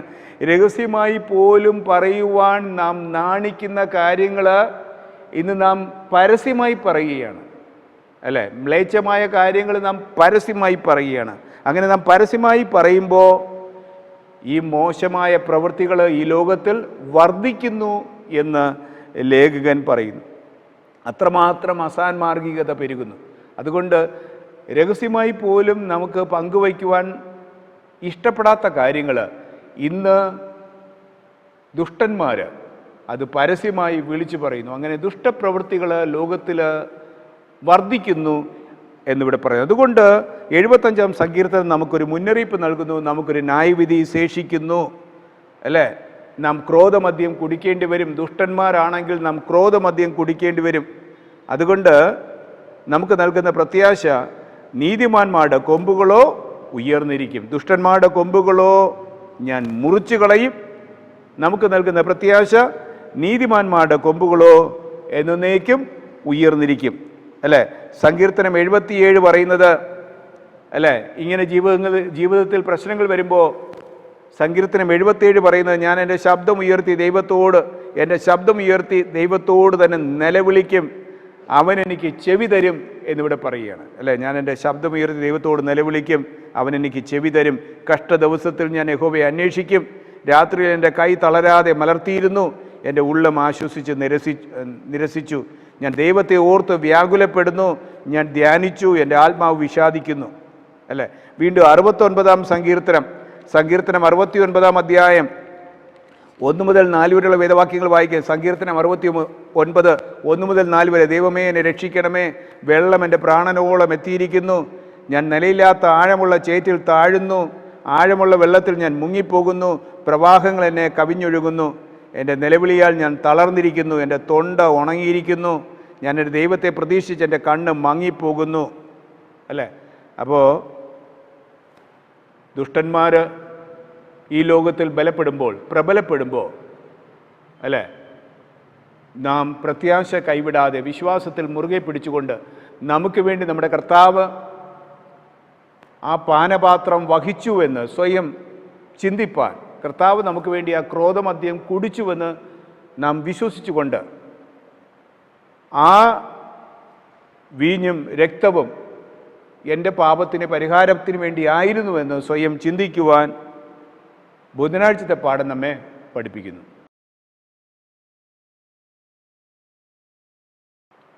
രഹസ്യമായി പോലും പറയുവാൻ നാം നാണിക്കുന്ന കാര്യങ്ങൾ ഇന്ന് നാം പരസ്യമായി പറയുകയാണ്, അല്ലേ? മ്ലേച്ഛമായ കാര്യങ്ങൾ നാം പരസ്യമായി പറയുകയാണ്. അങ്ങനെ നാം പരസ്യമായി പറയുമ്പോൾ ഈ മോശമായ പ്രവൃത്തികൾ ഈ ലോകത്തിൽ വർദ്ധിക്കുന്നു എന്ന് ലേഖകൻ പറയുന്നു. അത്രമാത്രം അസാൻമാർഗികത പെരുകുന്നു. അതുകൊണ്ട് രഹസ്യമായി പോലും നമുക്ക് പങ്കുവയ്ക്കുവാൻ ഇഷ്ടപ്പെടാത്ത കാര്യങ്ങൾ ഇന്ന് ദുഷ്ടന്മാർ അത് പരസ്യമായി വിളിച്ചു പറയുന്നു. അങ്ങനെ ദുഷ്ടപ്രവൃത്തികൾ ലോകത്തിൽ വർദ്ധിക്കുന്നു എന്നിവിടെ പറയുന്നു. അതുകൊണ്ട് 75-ാം സങ്കീർത്തനം നമുക്കൊരു മുന്നറിയിപ്പ് നൽകുന്നു, നമുക്കൊരു ന്യായവിധി ശേഷിക്കുന്നു, അല്ലേ? നാം ക്രോധമദ്യം കുടിക്കേണ്ടി വരും. ദുഷ്ടന്മാരാണെങ്കിൽ നാം ക്രോധമദ്യം കുടിക്കേണ്ടി വരും. അതുകൊണ്ട് നമുക്ക് നൽകുന്ന പ്രത്യാശ, നീതിമാന്മാരുടെ കൊമ്പുകളോ ഉയർന്നിരിക്കും, ദുഷ്ടന്മാരുടെ കൊമ്പുകളോ ഞാൻ മുറിച്ചു കളയും. നമുക്ക് നൽകുന്ന പ്രത്യാശ, നീതിമാന്മാരുടെ കൊമ്പുകളോ എന്നേക്കും ഉയർന്നിരിക്കും, അല്ലേ? സങ്കീർത്തനം 77 പറയുന്നത്, അല്ലേ, ഇങ്ങനെ ജീവിതത്തിൽ പ്രശ്നങ്ങൾ വരുമ്പോൾ സങ്കീർത്തനം 77 പറയുന്നത്, ഞാൻ എൻ്റെ ശബ്ദം ഉയർത്തി ദൈവത്തോട് തന്നെ നിലവിളിക്കും, അവൻ എനിക്ക് ചെവി തരും എന്നിവിടെ പറയുകയാണ്, അല്ലേ? ഞാൻ എൻ്റെ ശബ്ദം ഉയർത്തി ദൈവത്തോട് നിലവിളിക്കും, അവൻ എനിക്ക് ചെവി തരും. കഷ്ട ദിവസത്തിൽ ഞാൻ യഹോവയെ അന്വേഷിക്കും. രാത്രിയിൽ എൻ്റെ കൈ തളരാതെ മലർത്തിയിരുന്നു, എൻ്റെ ഉള്ളം ആശ്വസിച്ച് നിരസിച്ചു. ഞാൻ ദൈവത്തെ ഓർത്ത് വ്യാകുലപ്പെടുന്നു, ഞാൻ ധ്യാനിച്ചു, എൻ്റെ ആത്മാവ് വിഷാദിക്കുന്നു, അല്ലേ? വീണ്ടും 69-ാം സങ്കീർത്തനം 69-ാം അധ്യായം 1 മുതൽ 4 വരെയുള്ള വേദവാക്യങ്ങൾ വായിക്കുക. സങ്കീർത്തനം 69 1 മുതൽ 4 വരെ. ദൈവമേ, എന്നെ രക്ഷിക്കണമേ, വെള്ളം എൻ്റെ പ്രാണനോളം എത്തിയിരിക്കുന്നു. ഞാൻ നിലയില്ലാത്ത ആഴമുള്ള ചേറ്റിൽ താഴുന്നു, ആഴമുള്ള വെള്ളത്തിൽ ഞാൻ മുങ്ങിപ്പോകുന്നു. പ്രവാഹങ്ങൾ എന്നെ കവിഞ്ഞൊഴുകുന്നു. എൻ്റെ നിലവിളിയാൽ ഞാൻ തളർന്നിരിക്കുന്നു, എൻ്റെ തൊണ്ട ഉണങ്ങിയിരിക്കുന്നു. ഞാൻ എൻ്റെ ദൈവത്തെ പ്രതീക്ഷിച്ച് എൻ്റെ കണ്ണ് മങ്ങിപ്പോകുന്നു, അല്ലേ? അപ്പോൾ ദുഷ്ടന്മാർ ഈ ലോകത്തിൽ പ്രബലപ്പെടുമ്പോൾ, അല്ലേ, നാം പ്രത്യാശ കൈവിടാതെ വിശ്വാസത്തിൽ മുറുകെ പിടിച്ചുകൊണ്ട് നമുക്ക് വേണ്ടി നമ്മുടെ കർത്താവ് ആ പാനപാത്രം വഹിച്ചുവെന്ന് സ്വയം ചിന്തിപ്പാൻ, കർത്താവ് നമുക്ക് വേണ്ടി ആ ക്രോധമദ്യം കുടിച്ചുവെന്ന് നാം വിശ്വസിച്ചുകൊണ്ട് ആ വീഞ്ഞും രക്തവും എൻ്റെ പാപത്തിന് പരിഹാരത്തിന് വേണ്ടിയായിരുന്നുവെന്ന് സ്വയം ചിന്തിക്കുവാൻ ബുധനാഴ്ചത്തെ പാഠം നമ്മെ പഠിപ്പിക്കുന്നു.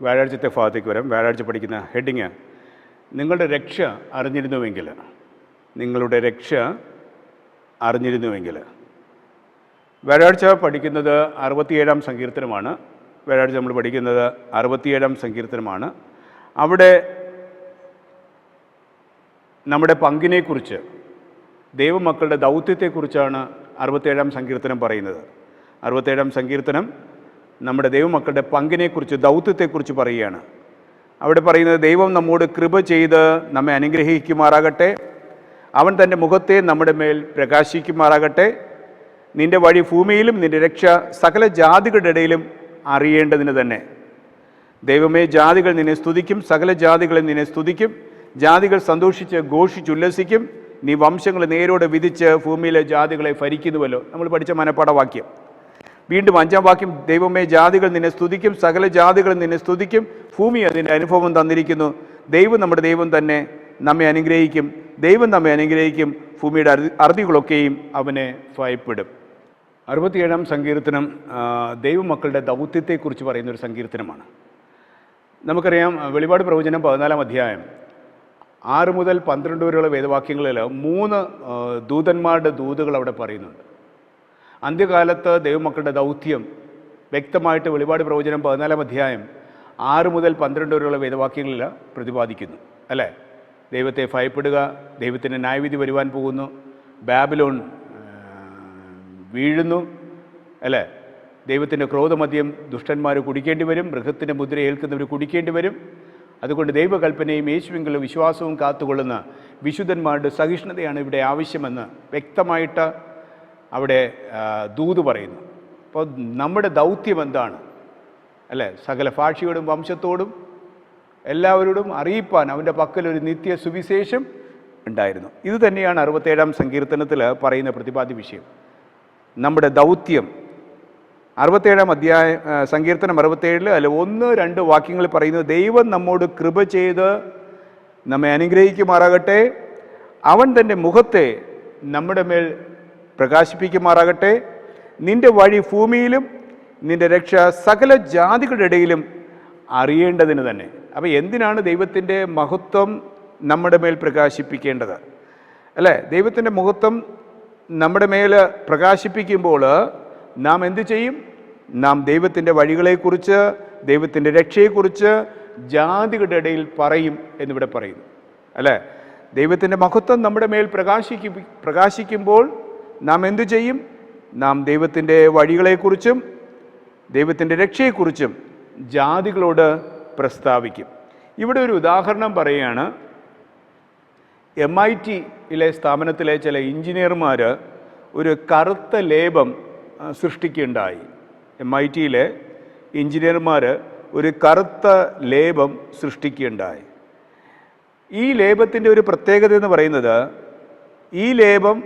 വ്യാഴാഴ്ചത്തെ ഭാഗത്തേക്ക് വരാം. വ്യാഴാഴ്ച പഠിക്കുന്ന ഹെഡിങ്, നിങ്ങളുടെ രക്ഷ അറിഞ്ഞിരുന്നുവെങ്കിൽ. വ്യാഴാഴ്ച പഠിക്കുന്നത് 67-ാം സങ്കീർത്തനമാണ്. വ്യാഴാഴ്ച നമ്മൾ പഠിക്കുന്നത് 67-ാം സങ്കീർത്തനമാണ്. അവിടെ നമ്മുടെ പങ്കിനെക്കുറിച്ച്, ദൈവമക്കളുടെ ദൗത്യത്തെക്കുറിച്ചാണ് 67-ാം സങ്കീർത്തനം പറയുന്നത്. 67-ാം സങ്കീർത്തനം നമ്മുടെ ദൈവമക്കളുടെ പങ്കിനെക്കുറിച്ച്, ദൗത്യത്തെക്കുറിച്ച് പറയുകയാണ്. അവിടെ പറയുന്നത്, ദൈവം നമ്മോട് കൃപ ചെയ്ത് നമ്മെ അനുഗ്രഹിക്കുമാറാകട്ടെ, അവൻ തൻ്റെ മുഖത്തെ നമ്മുടെ മേൽ പ്രകാശിക്കുമാറാകട്ടെ, നിൻ്റെ വഴി ഭൂമിയിലും നിൻ്റെ രക്ഷ സകല ജാതികളുടെ ഇടയിലും അറിയേണ്ടതിന് തന്നെ. ദൈവമേ, ജാതികൾ നിന്നെ സ്തുതിക്കും, സകല ജാതികളും നിന്നെ സ്തുതിക്കും. ജാതികൾ സന്തോഷിച്ച് ഘോഷിച്ചുല്ലസിക്കും. നീ വംശങ്ങളെ നേരോടെ വിധിച്ച് ഭൂമിയിലെ ജാതികളെ ഭരിക്കുന്നുവല്ലോ. നമ്മൾ പഠിച്ച മനപ്പാഠവാക്യം. വീണ്ടും 5-ാം വാക്യം, ദൈവമേ, ജാതികൾ നിന്നെ സ്തുതിക്കും, സകല ജാതികളും നിന്നെ സ്തുതിക്കും. ഭൂമി അതിൻ്റെ അനുഭവം തന്നിരിക്കുന്നു. ദൈവം നമ്മുടെ ദൈവം തന്നെ നമ്മെ അനുഗ്രഹിക്കും. ദൈവം നമ്മെ അനുഗ്രഹിക്കും. ഭൂമിയുടെ അറുതികളൊക്കെയും അവനെ ഭയപ്പെടും. 67-ാം സങ്കീർത്തനം ദൈവമക്കളുടെ ദൗത്യത്തെക്കുറിച്ച് പറയുന്നൊരു സങ്കീർത്തനമാണ്. നമുക്കറിയാം, വെളിപാട് പ്രവചനം 14-ാം അധ്യായം 6 മുതൽ 12 വരെയുള്ള വേദവാക്യങ്ങളിൽ 3 ദൂതന്മാരുടെ ദൂതുകൾ അവിടെ പറയുന്നുണ്ട്. അന്ത്യകാലത്ത് ദൈവമക്കളുടെ ദൗത്യം വ്യക്തമായിട്ട് വെളിപാട് പ്രവചനം 14-ാം അധ്യായം 6 മുതൽ 12 വരെയുള്ള വേദവാക്യങ്ങളിൽ പ്രതിപാദിക്കുന്നു, അല്ലേ? ദൈവത്തെ ഭയപ്പെടുക, ദൈവത്തിൻ്റെ ന്യായവിധി വരുവാൻ പോകുന്നു, ബാബിലോൺ വീഴുന്നു, അല്ലേ? ദൈവത്തിൻ്റെ ക്രോധമദ്യം ദുഷ്ടന്മാർ കുടിക്കേണ്ടി വരും, മൃഗത്തിൻ്റെ മുദ്ര ഏൽക്കുന്നവർ കുടിക്കേണ്ടി വരും. അതുകൊണ്ട് ദൈവകൽപ്പനയും യേശുവിലുള്ള വിശ്വാസവും കാത്തുകൊള്ളുന്ന വിശുദ്ധന്മാരുടെ സഹിഷ്ണുതയാണ് ഇവിടെ ആവശ്യമെന്ന് വ്യക്തമായിട്ട് അവിടെ ദൂത് പറയുന്നു. അപ്പോൾ നമ്മുടെ ദൗത്യം എന്താണ്, അല്ലേ? സകല ഭാഷയോടും വംശത്തോടും എല്ലാവരോടും അറിയിപ്പാൻ അവൻ്റെ പക്കലൊരു നിത്യ സുവിശേഷം ഉണ്ടായിരുന്നു. ഇത് തന്നെയാണ് 67-ാം സങ്കീർത്തനത്തിൽ പറയുന്ന പ്രതിപാദ്യ വിഷയം, നമ്മുടെ ദൗത്യം. 67-ാം സങ്കീർത്തനം 67 അല്ല 1-2 വാക്യങ്ങൾ പറയുന്നത്, ദൈവം നമ്മോട് കൃപ ചെയ്ത് നമ്മെ അനുഗ്രഹിക്കുമാറാകട്ടെ, അവൻ തൻ്റെ മുഖത്തെ നമ്മുടെ മേൽ പ്രകാശിപ്പിക്കുമാറാകട്ടെ, നിൻ്റെ വഴി ഭൂമിയിലും നിൻ്റെ രക്ഷ സകല ജാതികളുടെ ഇടയിലും അറിയേണ്ടതിന് തന്നെ. അപ്പോൾ എന്തിനാണ് ദൈവത്തിൻ്റെ മഹത്വം നമ്മുടെ മേൽ പ്രകാശിപ്പിക്കേണ്ടത്, അല്ലേ? ദൈവത്തിൻ്റെ മഹത്വം നമ്മുടെ മേൽ പ്രകാശിപ്പിക്കുമ്പോൾ നാം എന്തു ചെയ്യും? നാം ദൈവത്തിൻ്റെ വഴികളെക്കുറിച്ച്, ദൈവത്തിൻ്റെ രക്ഷയെക്കുറിച്ച് ജാതികളുടെ ഇടയിൽ പറയും എന്നിവിടെ പറയുന്നു, അല്ലേ? ദൈവത്തിൻ്റെ മഹത്വം നമ്മുടെ മേൽ പ്രകാശിക്കുമ്പോൾ നാം എന്തു ചെയ്യും? നാം ദൈവത്തിൻ്റെ വഴികളെക്കുറിച്ചും ദൈവത്തിൻ്റെ രക്ഷയെക്കുറിച്ചും ജാതികളോട് പ്രസ്താവിക്കും. ഇവിടെ ഒരു ഉദാഹരണം പറയുകയാണ്. MIT-യിലെ സ്ഥാപനത്തിലെ ചില എഞ്ചിനീയർമാർ ഒരു കറുത്ത ലേപം സൃഷ്ടിക്കുകയുണ്ടായി. MIT-യിലെ എഞ്ചിനീയർമാർ ഒരു കറുത്ത ലേപം സൃഷ്ടിക്കുകയുണ്ടായി. ഈ ലേപത്തിൻ്റെ ഒരു പ്രത്യേകത എന്ന് പറയുന്നത്, ഈ ലേപം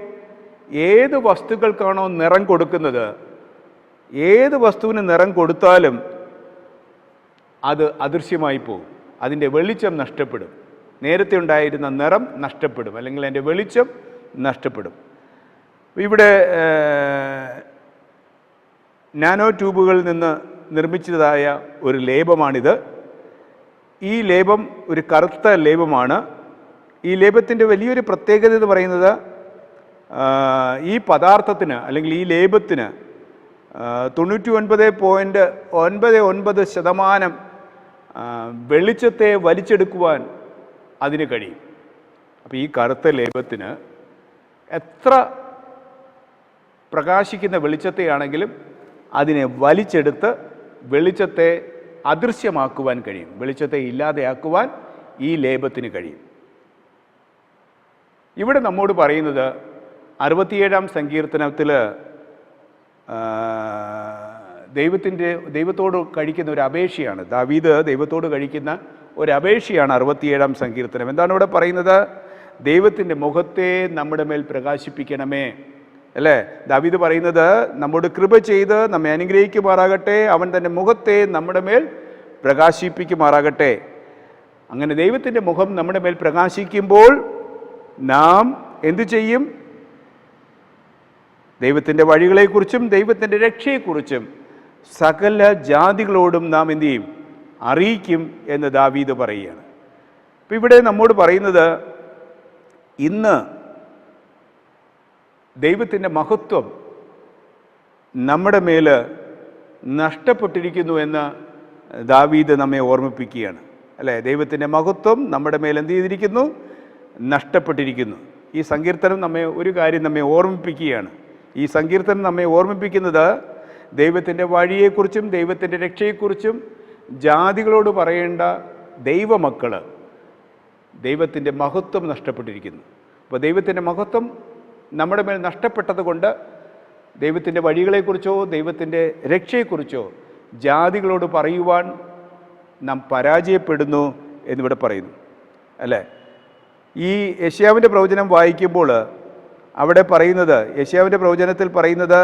ഏത് വസ്തുക്കൾക്കാണോ നിറം കൊടുക്കുന്നത്, ഏത് വസ്തുവിന് നിറം കൊടുത്താലും അത് അദൃശ്യമായി പോകും, അതിൻ്റെ വെളിച്ചം നഷ്ടപ്പെടും. നേരത്തെ ഉണ്ടായിരുന്ന നിറം നഷ്ടപ്പെടും, അല്ലെങ്കിൽ അതിൻ്റെ വെളിച്ചം നഷ്ടപ്പെടും. ഇവിടെ നാനോ ട്യൂബുകളിൽ നിന്ന് നിർമ്മിച്ചതായ ഒരു ലേപമാണിത്. ഈ ലേപം ഒരു കറുത്ത ലേപമാണ്. ഈ ലേപത്തിൻ്റെ വലിയൊരു പ്രത്യേകത എന്ന് പറയുന്നത്, ഈ പദാർത്ഥത്തിന് അല്ലെങ്കിൽ ഈ ലേപത്തിന് 99.99% വെളിച്ചത്തെ വലിച്ചെടുക്കുവാൻ അതിന് കഴിയും. അപ്പോൾ ഈ കറുത്ത ലേപത്തിന് എത്ര പ്രകാശിക്കുന്ന വെളിച്ചത്തെയാണെങ്കിലും അതിനെ വലിച്ചെടുത്ത് വെളിച്ചത്തെ അദൃശ്യമാക്കുവാൻ കഴിയും, വെളിച്ചത്തെ ഇല്ലാതെയാക്കുവാൻ ഈ ലേപത്തിന് കഴിയും. ഇവിടെ നമ്മോട് പറയുന്നത് 67-ാം സങ്കീർത്തനത്തിൽ ദൈവത്തോട് കഴിക്കുന്ന ഒരു അപേക്ഷയാണ്. ദാവീദ് ദൈവത്തോട് കഴിക്കുന്ന ഒരു അപേക്ഷയാണ് 67-ാം സങ്കീർത്തനം. എന്താണ് ഇവിടെ പറയുന്നത്? ദൈവത്തിൻ്റെ മുഖത്തെ നമ്മുടെ മേൽ പ്രകാശിപ്പിക്കണമേ, അല്ലേ? ദാവീദ് പറയുന്നത്, നമ്മോട് കൃപ ചെയ്ത് നമ്മെ അനുഗ്രഹിക്കുമാറാകട്ടെ, അവൻ തൻ്റെ മുഖത്തെ നമ്മുടെ മേൽ പ്രകാശിപ്പിക്കുമാറാകട്ടെ. അങ്ങനെ ദൈവത്തിൻ്റെ മുഖം നമ്മുടെ മേൽ പ്രകാശിക്കുമ്പോൾ നാം എന്തു ചെയ്യും? ദൈവത്തിൻ്റെ വഴികളെക്കുറിച്ചും ദൈവത്തിൻ്റെ രക്ഷയെക്കുറിച്ചും സകല ജാതികളോടും നാം എന്തു ചെയ്യും? അറിയിക്കും എന്ന് ദാവീദ് പറയുകയാണ്. അപ്പം ഇവിടെ നമ്മോട് പറയുന്നത്, ഇന്ന് ദൈവത്തിൻ്റെ മഹത്വം നമ്മുടെ മേൽ നഷ്ടപ്പെട്ടിരിക്കുന്നു എന്ന് ദാവീദ് നമ്മെ ഓർമ്മിപ്പിക്കുകയാണ്, അല്ലേ? ദൈവത്തിൻ്റെ മഹത്വം നമ്മുടെ മേൽ എന്ത് ചെയ്തിരിക്കുന്നു? നഷ്ടപ്പെട്ടിരിക്കുന്നു. ഈ സങ്കീർത്തനം ഒരു കാര്യം നമ്മെ ഓർമ്മിപ്പിക്കുകയാണ്. ഈ സങ്കീർത്തനം നമ്മെ ഓർമ്മിപ്പിക്കുന്നത്, ദൈവത്തിൻ്റെ വഴിയെക്കുറിച്ചും ദൈവത്തിൻ്റെ രക്ഷയെക്കുറിച്ചും ജാതികളോട് പറയേണ്ട ദൈവമക്കൾ ദൈവത്തിൻ്റെ മഹത്വം നഷ്ടപ്പെട്ടിരിക്കുന്നു. അപ്പോൾ ദൈവത്തിൻ്റെ മഹത്വം നമ്മുടെ മേൽ നഷ്ടപ്പെട്ടത് കൊണ്ട് ദൈവത്തിൻ്റെ വഴികളെക്കുറിച്ചോ ദൈവത്തിൻ്റെ രക്ഷയെക്കുറിച്ചോ ജാതികളോട് പറയുവാൻ നാം പരാജയപ്പെടുന്നു എന്നിവിടെ പറയുന്നു, അല്ലേ? ഈ യെശയ്യാവിൻ്റെ പ്രവചനം വായിക്കുമ്പോൾ അവിടെ പറയുന്നത്, യെശയ്യാവിൻ്റെ പ്രവചനത്തിൽ പറയുന്നത്,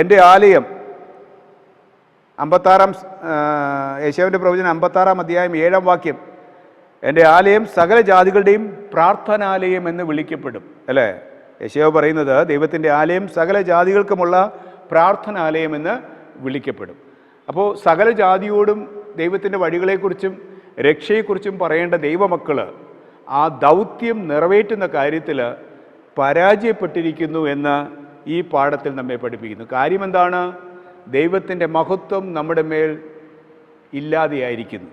എൻ്റെ ആലയം 56 യെശയ്യാവിൻ്റെ പ്രവചനം 56 അധ്യായം 7 വാക്യം, എൻ്റെ ആലയം സകല ജാതികളുടെയും പ്രാർത്ഥനാലയം എന്ന് വിളിക്കപ്പെടും, അല്ലേ? യെശയ്യാവ് പറയുന്നത് ദൈവത്തിൻ്റെ ആലയം സകല ജാതികൾക്കുമുള്ള പ്രാർത്ഥനാലയം എന്ന് വിളിക്കപ്പെടും. അപ്പോൾ സകല ജാതിയോടും ദൈവത്തിൻ്റെ വഴികളെക്കുറിച്ചും രക്ഷയെക്കുറിച്ചും പറയേണ്ട ദൈവമക്കൾ ആ ദൗത്യം നിറവേറ്റുന്ന കാര്യത്തിൽ പരാജയപ്പെട്ടിരിക്കുന്നു എന്ന് ഈ പാഠത്തിൽ നമ്മെ പഠിപ്പിക്കുന്നു. കാര്യമെന്താണ്? ദൈവത്തിൻ്റെ മഹത്വം നമ്മുടെ മേൽ ഇല്ലാതെയായിരിക്കുന്നു,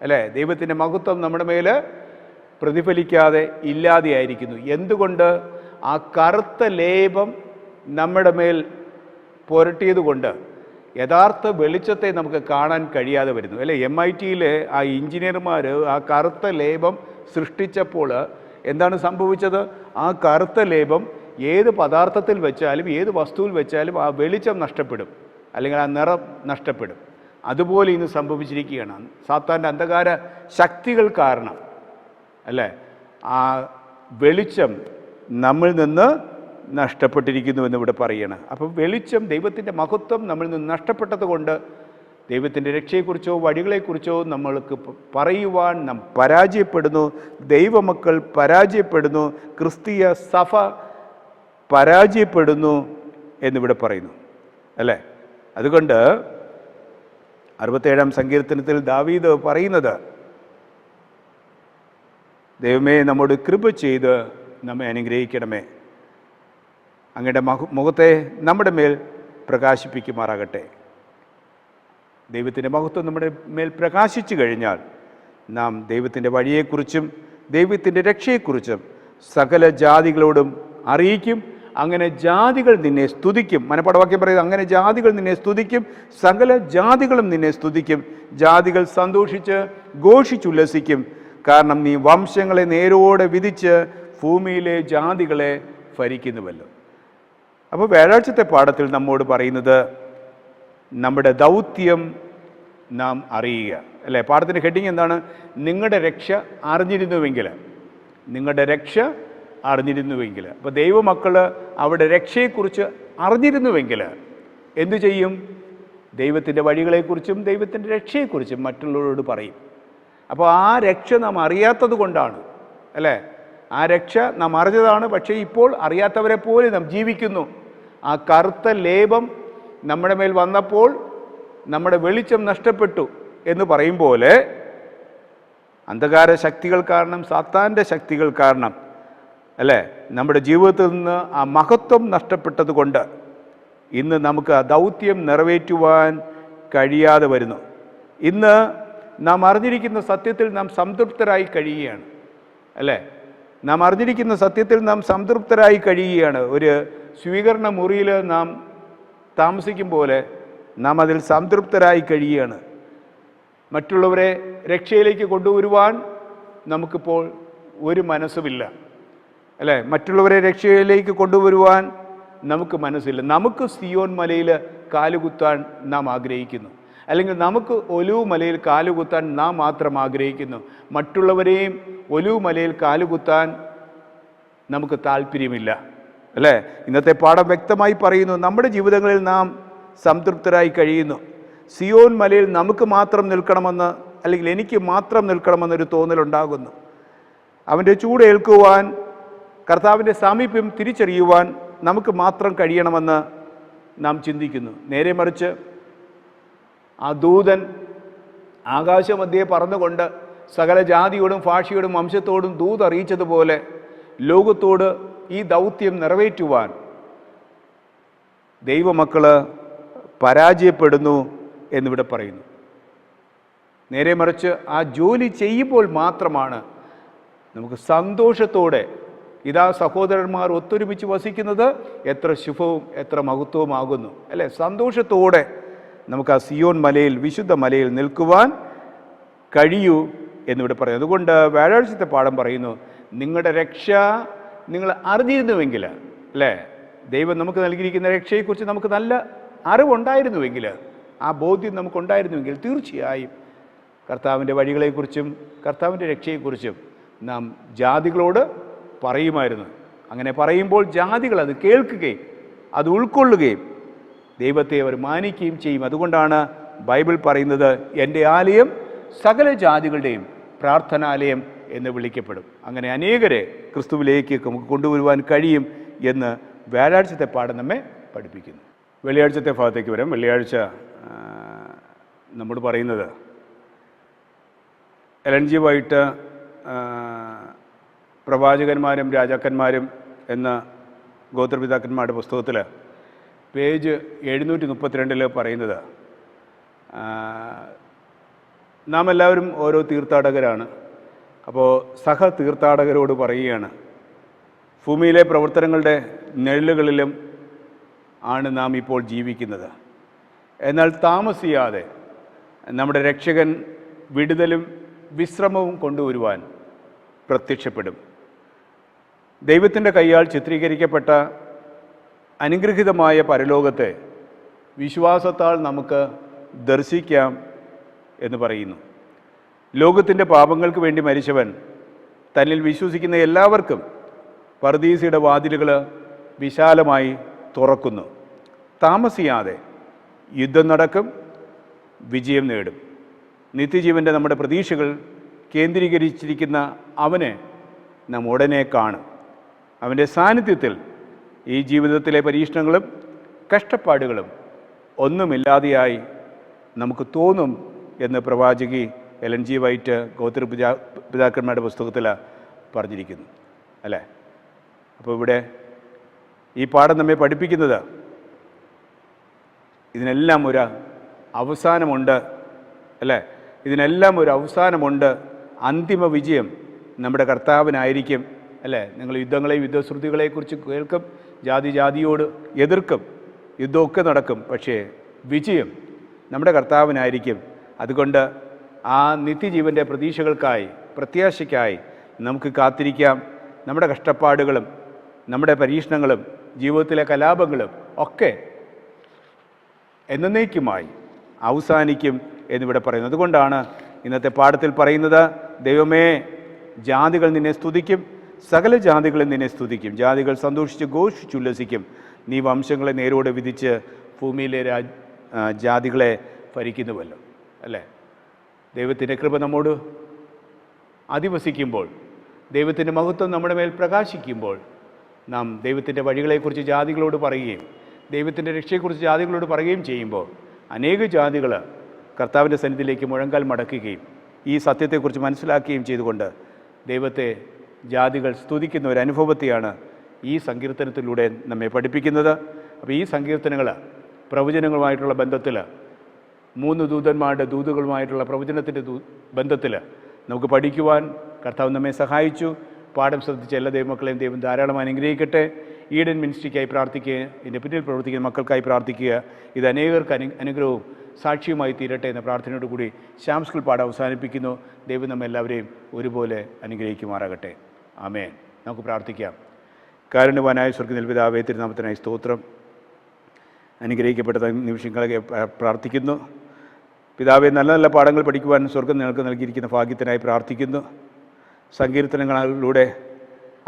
അല്ലേ? ദൈവത്തിൻ്റെ മഹത്വം നമ്മുടെ മേൽ പ്രതിഫലിക്കാതെ ഇല്ലാതെയായിരിക്കുന്നു. എന്തുകൊണ്ട്? ആ കറുത്ത ലേപം നമ്മുടെ മേൽ പുരട്ടിയത് കൊണ്ട് യഥാർത്ഥ വെളിച്ചത്തെ നമുക്ക് കാണാൻ കഴിയാതെ വരുന്നു, അല്ലേ? MIT-യിലെ ആ എഞ്ചിനീയർമാർ ആ കറുത്ത ലേപം സൃഷ്ടിച്ചപ്പോൾ എന്താണ് സംഭവിച്ചത്? ആ കറുത്ത ലേപം ഏത് പദാർത്ഥത്തിൽ വെച്ചാലും ഏത് വസ്തുവിൽ വെച്ചാലും ആ വെളിച്ചം നഷ്ടപ്പെടും, അല്ലെങ്കിൽ ആ നിറം നഷ്ടപ്പെടും. അതുപോലെ ഇന്ന് സംഭവിച്ചിരിക്കുകയാണ്. സാത്താൻ്റെ അന്ധകാര ശക്തികൾ കാരണം, അല്ലേ, ആ വെളിച്ചം നമ്മിൽ നിന്ന് നഷ്ടപ്പെട്ടിരിക്കുന്നു എന്നിവിടെ പറയുകയാണ്. അപ്പം വെളിച്ചം, ദൈവത്തിൻ്റെ മഹത്വം നമ്മിൽ നിന്ന് നഷ്ടപ്പെട്ടത് കൊണ്ട് ദൈവത്തിൻ്റെ രക്ഷയെക്കുറിച്ചോ വഴികളെക്കുറിച്ചോ നമ്മൾക്ക് പറയുവാൻ നാം പരാജയപ്പെടുന്നു. ദൈവമക്കൾ പരാജയപ്പെടുന്നു, ക്രിസ്തീയ സഭ പരാജയപ്പെടുന്നു എന്നിവിടെ പറയുന്നു, അല്ലേ? അതുകൊണ്ട് 67-ാം സങ്കീർത്തനത്തിൽ ദാവീദ് പറയുന്നത്, ദൈവമേ നമ്മോട് കൃപ ചെയ്ത് നമ്മെ അനുഗ്രഹിക്കണമേ, അങ്ങയുടെ മുഖത്തെ നമ്മുടെ മേൽ പ്രകാശിപ്പിക്കുമാറാകട്ടെ. ദൈവത്തിൻ്റെ മഹത്വം നമ്മുടെ മേൽ പ്രകാശിച്ചു കഴിഞ്ഞാൽ നാം ദൈവത്തിൻ്റെ വഴിയെക്കുറിച്ചും ദൈവത്തിൻ്റെ രക്ഷയെക്കുറിച്ചും സകല ജാതികളോടും അറിയിക്കും. അങ്ങനെ ജാതികൾ നിന്നെ സ്തുതിക്കും. മനപ്പാഠവാക്യം പറയുന്നത്, അങ്ങനെ ജാതികൾ നിന്നെ സ്തുതിക്കും, സകല ജാതികളും നിന്നെ സ്തുതിക്കും. ജാതികൾ സന്തോഷിച്ച് ഘോഷിച്ചുല്ലസിക്കും, കാരണം നീ വംശങ്ങളെ നേരോടെ വിധിച്ച് ഭൂമിയിലെ ജാതികളെ ഭരിക്കുന്നുവല്ലോ. അപ്പോൾ വ്യാഴാഴ്ചത്തെ പാഠത്തിൽ നമ്മോട് പറയുന്നത് നമ്മുടെ ദൗത്യം നാം അറിയുക, അല്ലേ? പാഠത്തിൻ്റെ ഹെഡിങ് എന്താണ്? നിങ്ങളുടെ രക്ഷ അറിഞ്ഞിരുന്നുവെങ്കിൽ. നിങ്ങളുടെ രക്ഷ അറിഞ്ഞിരുന്നുവെങ്കിൽ. അപ്പോൾ ദൈവമക്കൾ അവിടെ രക്ഷയെക്കുറിച്ച് അറിഞ്ഞിരുന്നുവെങ്കിൽ എന്തു ചെയ്യും? ദൈവത്തിൻ്റെ വഴികളെക്കുറിച്ചും ദൈവത്തിൻ്റെ രക്ഷയെക്കുറിച്ചും മറ്റുള്ളവരോട് പറയും. അപ്പോൾ ആ രക്ഷ നാം അറിയാത്തത് കൊണ്ടാണ്, അല്ലേ? ആ രക്ഷ നാം അറിഞ്ഞതാണ്, പക്ഷേ ഇപ്പോൾ അറിയാത്തവരെ പോലെ നാം ജീവിക്കുന്നു. ആ കറുത്ത ലേപം നമ്മുടെ മേൽ വന്നപ്പോൾ നമ്മുടെ വെളിച്ചം നഷ്ടപ്പെട്ടു എന്ന് പറയും പോലെ അന്ധകാര ശക്തികൾ കാരണം, സാത്താൻ്റെ ശക്തികൾ കാരണം, അല്ലേ, നമ്മുടെ ജീവിതത്തിൽ നിന്ന് ആ മഹത്വം നഷ്ടപ്പെട്ടത് കൊണ്ട് ഇന്ന് നമുക്ക് ആ ദൗത്യം നിറവേറ്റുവാൻ കഴിയാതെ വരുന്നു. ഇന്ന് നാം അറിഞ്ഞിരിക്കുന്ന സത്യത്തിൽ നാം സംതൃപ്തരായി കഴിയുകയാണ്, അല്ലേ? നാം അറിഞ്ഞിരിക്കുന്ന സത്യത്തിൽ നാം സംതൃപ്തരായി കഴിയുകയാണ്. ഒരു സ്വീകരണ മുറിയിൽ നാം താമസിക്കും പോലെ നാം അതിൽ സംതൃപ്തരായി കഴിയുകയാണ്. മറ്റുള്ളവരെ രക്ഷയിലേക്ക് കൊണ്ടുവരുവാൻ നമുക്കിപ്പോൾ ഒരു മനസ്സുമില്ല, അല്ലേ? മറ്റുള്ളവരെ രക്ഷയിലേക്ക് കൊണ്ടുവരുവാൻ നമുക്ക് മനസ്സില്ല. നമുക്ക് സിയോൻ മലയിൽ കാലുകുത്താൻ നാം ആഗ്രഹിക്കുന്നു, അല്ലെങ്കിൽ നമുക്ക് ഒലിവ് മലയിൽ കാലുകുത്താൻ നാം മാത്രം ആഗ്രഹിക്കുന്നു. മറ്റുള്ളവരെയും ഒലിവ് മലയിൽ കാലുകുത്താൻ നമുക്ക് താല്പര്യമില്ല, അല്ലേ? ഇന്നത്തെ പാഠം വ്യക്തമായി പറയുന്നു, നമ്മുടെ ജീവിതങ്ങളിൽ നാം സംതൃപ്തരായി കഴിയുന്നു. സിയോൻ മലയിൽ നമുക്ക് മാത്രം നിൽക്കണമെന്ന്, അല്ലെങ്കിൽ എനിക്ക് മാത്രം നിൽക്കണമെന്നൊരു തോന്നലുണ്ടാകുന്നു. അവൻ്റെ ചൂട് ഏൽക്കുവാൻ, കർത്താവിൻ്റെ സാമീപ്യം തിരിച്ചറിയുവാൻ നമുക്ക് മാത്രം കഴിയണമെന്ന് നാം ചിന്തിക്കുന്നു. നേരെ മറിച്ച് ആ ദൂതൻ ആകാശമധ്യേ പറന്നുകൊണ്ട് സകല ജാതിയോടും ഭാഷയോടും വംശത്തോടും ദൂത് അറിയിച്ചതുപോലെ ലോകത്തോട് ഈ ദൗത്യം നിറവേറ്റുവാൻ ദൈവമക്കൾ പരാജയപ്പെടുന്നു എന്നിവിടെ പറയുന്നു. നേരെ മറിച്ച് ആ ജോലി ചെയ്യുമ്പോൾ മാത്രമാണ് നമുക്ക് സന്തോഷത്തോടെ ഇതാ സഹോദരന്മാർ ഒത്തൊരുമിച്ച് വസിക്കുന്നത് എത്ര ശുഭവും എത്ര മഹത്വവുമാകുന്നു, അല്ലേ? സന്തോഷത്തോടെ നമുക്ക് ആ സിയോൻ മലയിൽ, വിശുദ്ധ മലയിൽ നിൽക്കുവാൻ കഴിയൂ എന്നിവിടെ പറയുന്നു. അതുകൊണ്ട് വ്യാഴാഴ്ചത്തെ പാഠം പറയുന്നു, നിങ്ങളുടെ രക്ഷ നിങ്ങൾ അറിഞ്ഞിരുന്നുവെങ്കിൽ, അല്ലേ, ദൈവം നമുക്ക് നൽകിയിരിക്കുന്ന രക്ഷയെക്കുറിച്ച് നമുക്ക് നല്ല അറിവുണ്ടായിരുന്നുവെങ്കിൽ, ആ ബോധ്യം നമുക്കുണ്ടായിരുന്നുവെങ്കിൽ തീർച്ചയായും കർത്താവിൻ്റെ വഴികളെക്കുറിച്ചും കർത്താവിൻ്റെ രക്ഷയെക്കുറിച്ചും നാം ജാതികളോട് പറയുമായിരുന്നു. അങ്ങനെ പറയുമ്പോൾ ജാതികൾ അത് കേൾക്കുകയും അത് ഉൾക്കൊള്ളുകയും ദൈവത്തെ അവർ മാനിക്കുകയും ചെയ്യും. അതുകൊണ്ടാണ് ബൈബിൾ പറയുന്നത്, എൻ്റെ ആലയം സകല ജാതികളുടെയും പ്രാർത്ഥനാലയം എന്ന് വിളിക്കപ്പെടും. അങ്ങനെ അനേകരെ ക്രിസ്തുവിലേക്ക് നമുക്ക് കൊണ്ടുവരുവാൻ കഴിയും എന്ന് വ്യാഴാഴ്ചത്തെ പാഠം നമ്മെ പഠിപ്പിക്കുന്നു. വെള്ളിയാഴ്ചത്തെ ഭാഗത്തേക്ക് വരാം. വെള്ളിയാഴ്ച നമ്മോട് പറയുന്നത് എലൻ ജി വൈറ്റ് പ്രവാചകന്മാരും രാജാക്കന്മാരും എന്ന ഗോത്രപിതാക്കന്മാരുടെ പുസ്തകത്തിൽ പേജ് 732 പറയുന്നത്, നാം എല്ലാവരും ഓരോ തീർത്ഥാടകരാണ്. അപ്പോൾ സഹ തീർത്ഥാടകരോട് പറയുകയാണ്, ഭൂമിയിലെ പ്രവർത്തനങ്ങളുടെ നിഴലുകളിലും ആണ് നാം ഇപ്പോൾ ജീവിക്കുന്നത്. എന്നാൽ താമസിയാതെ നമ്മുടെ രക്ഷകൻ വിടുതലും വിശ്രമവും കൊണ്ടുവരുവാൻ പ്രത്യക്ഷപ്പെടും. ദൈവത്തിൻ്റെ കൈയാൽ ചിത്രീകരിക്കപ്പെട്ട അനുഗ്രഹീതമായ പരലോകത്തെ വിശ്വാസത്താൽ നമുക്ക് ദർശിക്കാം എന്ന് പറയുന്നു. ലോകത്തിൻ്റെ പാപങ്ങൾക്ക് വേണ്ടി മരിച്ചവൻ തന്നിൽ വിശ്വസിക്കുന്ന എല്ലാവർക്കും പർദീസയുടെ വാതിലുകൾ വിശാലമായി തുറക്കുന്നു. താമസിയാതെ യുദ്ധം നടക്കും, വിജയം നേടും. നിത്യജീവൻ്റെ നമ്മുടെ പ്രതീക്ഷകൾ കേന്ദ്രീകരിച്ചിരിക്കുന്ന അവനെ നാം ഉടനെ കാണും. അവൻ്റെ സാന്നിധ്യത്തിൽ ഈ ജീവിതത്തിലെ പരീക്ഷണങ്ങളും കഷ്ടപ്പാടുകളും ഒന്നുമില്ലാതെയായി നമുക്ക് തോന്നും എന്ന് പ്രവാചകി എലൻ ജി വൈറ്റ് ഗോത്രപിതാക്കന്മാരുടെ പുസ്തകത്തിൽ പറഞ്ഞിരിക്കുന്നു, അല്ലേ? അപ്പോൾ ഇവിടെ ഈ പാഠം നമ്മെ പഠിപ്പിക്കുന്നത് ഇതിനെല്ലാം ഒരു അവസാനമുണ്ട്, അല്ലേ? ഇതിനെല്ലാം ഒരു അവസാനമുണ്ട്. അന്തിമ വിജയം നമ്മുടെ കർത്താവിനായിരിക്കും, അല്ലേ? നിങ്ങൾ യുദ്ധങ്ങളെയും യുദ്ധശ്രുതികളെക്കുറിച്ച് കേൾക്കും, ജാതിയോട് എതിർക്കും, യുദ്ധമൊക്കെ നടക്കും, പക്ഷേ വിജയം നമ്മുടെ കർത്താവിനായിരിക്കും. അതുകൊണ്ട് ആ നിത്യജീവൻ്റെ പ്രതീക്ഷകൾക്കായി, പ്രത്യാശയ്ക്കായി നമുക്ക് കാത്തിരിക്കാം. നമ്മുടെ കഷ്ടപ്പാടുകളും നമ്മുടെ പരീക്ഷണങ്ങളും ജീവിതത്തിലെ കലാപങ്ങളും ഒക്കെ എന്നേക്കുമായി അവസാനിക്കും എന്നിവിടെ പറയുന്നു. അതുകൊണ്ടാണ് ഇന്നത്തെ പാഠത്തിൽ പറയുന്നത്, ദൈവമേ, ജാതികൾ നിന്നെ സ്തുതിക്കും, സകല ജാതികളും നിന്നെ സ്തുതിക്കും. ജാതികൾ സന്തോഷിച്ച് ഘോഷിച്ചുല്ലസിക്കും. നീ വംശങ്ങളെ നേരോടെ വിധിച്ച് ഭൂമിയിലെ ജാതികളെ ഭരിക്കുന്നുവല്ലോ, അല്ലേ? ദൈവത്തിൻ്റെ കൃപ നമ്മോട് അധിവസിക്കുമ്പോൾ, ദൈവത്തിൻ്റെ മഹത്വം നമ്മുടെ മേൽ പ്രകാശിക്കുമ്പോൾ, നാം ദൈവത്തിൻ്റെ വഴികളെക്കുറിച്ച് ജാതികളോട് പറയുകയും ദൈവത്തിൻ്റെ രക്ഷയെക്കുറിച്ച് ജാതികളോട് പറയുകയും ചെയ്യുമ്പോൾ അനേക ജാതികൾ കർത്താവിൻ്റെ സന്നിധിയിലേക്ക് മുഴങ്കാൽ മടക്കുകയും ഈ സത്യത്തെക്കുറിച്ച് മനസ്സിലാക്കുകയും ചെയ്തുകൊണ്ട് ദൈവത്തെ ജാതികൾ സ്തുതിക്കുന്ന ഒരു അനുഭവത്തെയാണ് ഈ സങ്കീർത്തനത്തിലൂടെ നമ്മെ പഠിപ്പിക്കുന്നത്. അപ്പോൾ ഈ സങ്കീർത്തനങ്ങൾ പ്രവചനങ്ങളുമായിട്ടുള്ള ബന്ധത്തിൽ, 3 ദൂതന്മാരുടെ ദൂതുകളുമായിട്ടുള്ള പ്രവചനത്തിൻ്റെ ബന്ധത്തിൽ നമുക്ക് പഠിക്കുവാൻ കർത്താവ് നമ്മെ സഹായിച്ചു. പാഠം ശ്രദ്ധിച്ച എല്ലാ ദൈവമക്കളെയും ദൈവം ധാരാളം അനുഗ്രഹിക്കട്ടെ. ഈഡൻ മിനിസ്ട്രിക്കായി പ്രാർത്ഥിക്കുക, ഇതിൻ്റെ പിന്നിൽ പ്രവർത്തിക്കുന്ന മക്കൾക്കായി പ്രാർത്ഥിക്കുക. ഇത് അനേകർക്ക് അനുഗ്രഹവും സാക്ഷിയുമായി തീരട്ടെ എന്ന പ്രാർത്ഥനയോട് കൂടി ശ്യാം സ്കൂൾ പാഠം അവസാനിപ്പിക്കുന്നു. ദൈവം നമ്മെല്ലാവരെയും ഒരുപോലെ അനുഗ്രഹിക്കുമാറാകട്ടെ. ആമേൻ. നമുക്ക് പ്രാർത്ഥിക്കാം. കാരുണ്യവാനായ സ്വർഗ്ഗസ്ഥനായ പിതാവേ, തിരുനാമത്തിനായി സ്തോത്രം. അനുഗ്രഹിക്കപ്പെട്ട നിമിഷങ്ങളെ പ്രാർത്ഥിക്കുന്നു. പിതാവേ, നല്ല നല്ല പാഠങ്ങൾ പഠിക്കുവാൻ സ്വർഗ്ഗം നിങ്ങൾക്ക് നൽകിയിരിക്കുന്ന ഭാഗ്യത്തിനായി പ്രാർത്ഥിക്കുന്നു. സങ്കീർത്തനങ്ങളിലൂടെ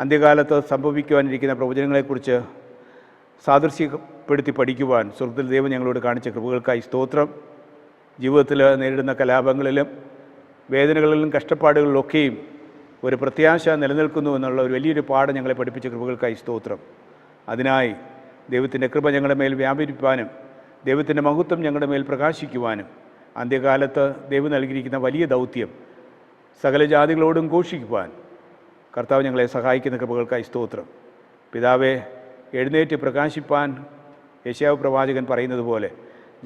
അന്ത്യകാലത്ത് സംഭവിക്കുവാനിരിക്കുന്ന പ്രവചനങ്ങളെക്കുറിച്ച് സാദൃശ്യപ്പെടുത്തി പഠിക്കുവാൻ സ്വർഗ്ഗത്തിൽ ദൈവം ഞങ്ങളോട് കാണിച്ച കൃപകൾക്കായി സ്തോത്രം. ജീവിതത്തിൽ നേരിടുന്ന കലാപങ്ങളിലും വേദനകളിലും കഷ്ടപ്പാടുകളിലൊക്കെയും ഒരു പ്രത്യാശ നിലനിൽക്കുന്നു എന്നുള്ള ഒരു വലിയൊരു പാഠം ഞങ്ങളെ പഠിപ്പിച്ച കൃപകൾക്കായി സ്തോത്രം. അതിനായി ദൈവത്തിൻ്റെ കൃപ ഞങ്ങളുടെ മേൽ വ്യാപരിപ്പാനും ദൈവത്തിൻ്റെ മഹത്വം ഞങ്ങളുടെ മേൽ പ്രകാശിക്കുവാനും അന്ത്യകാലത്ത് ദൈവം നൽകിയിരിക്കുന്ന വലിയ ദൗത്യം സകല ജാതികളോടും ഘോഷിക്കുവാൻ കർത്താവ് ഞങ്ങളെ സഹായിക്കുന്ന കൃപകൾക്കായി സ്തോത്രം. പിതാവേ, എഴുന്നേറ്റ് പ്രകാശിപ്പാൻ യെശയ്യാവ് പ്രവാചകൻ പറയുന്നത് പോലെ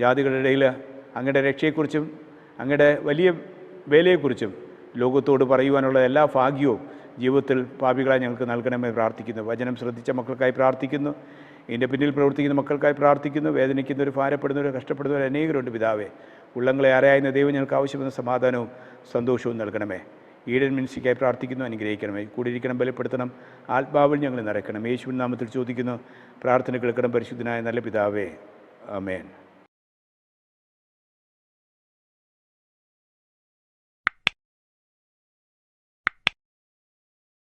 ജാതികളുടെ ഇടയിൽ അങ്ങയുടെ രക്ഷയെക്കുറിച്ചും അങ്ങയുടെ വലിയ വേലയെക്കുറിച്ചും ലോകത്തോട് പറയുവാനുള്ള എല്ലാ ഭാഗ്യവും ജീവിതത്തിൽ പാപികളായി ഞങ്ങൾക്ക് നൽകണമെന്ന് പ്രാർത്ഥിക്കുന്നു. വചനം ശ്രദ്ധിച്ച മക്കൾക്കായി പ്രാർത്ഥിക്കുന്നു. ഇതിൻ്റെ പിന്നിൽ പ്രവർത്തിക്കുന്ന മക്കൾക്കായി പ്രാർത്ഥിക്കുന്നു. വേദനിക്കുന്നവർ, ഭാരപ്പെടുന്നവർ, കഷ്ടപ്പെടുന്നവർ അനേകരുണ്ട്. പിതാവേ, ഉള്ളങ്ങളെ ആരായുന്ന ദൈവം ഞങ്ങൾക്ക് ആവശ്യമെന്ന സമാധാനവും സന്തോഷവും നൽകണമേ. ഈഡൻ മിനിസ്ട്രിക്കായി പ്രാർത്ഥിക്കുന്നു. അനുഗ്രഹിക്കണമേ. കൂടിയിരിക്കണം, ബലപ്പെടുത്തണം, ആത്മാവിൽ ഞങ്ങൾ നിറയ്ക്കണം. യേശുവിൻ നാമത്തിൽ ചോദിക്കുന്നു. പ്രാർത്ഥന കേൾക്കണം പരിശുദ്ധനായ നല്ല പിതാവേ. ആമേൻ.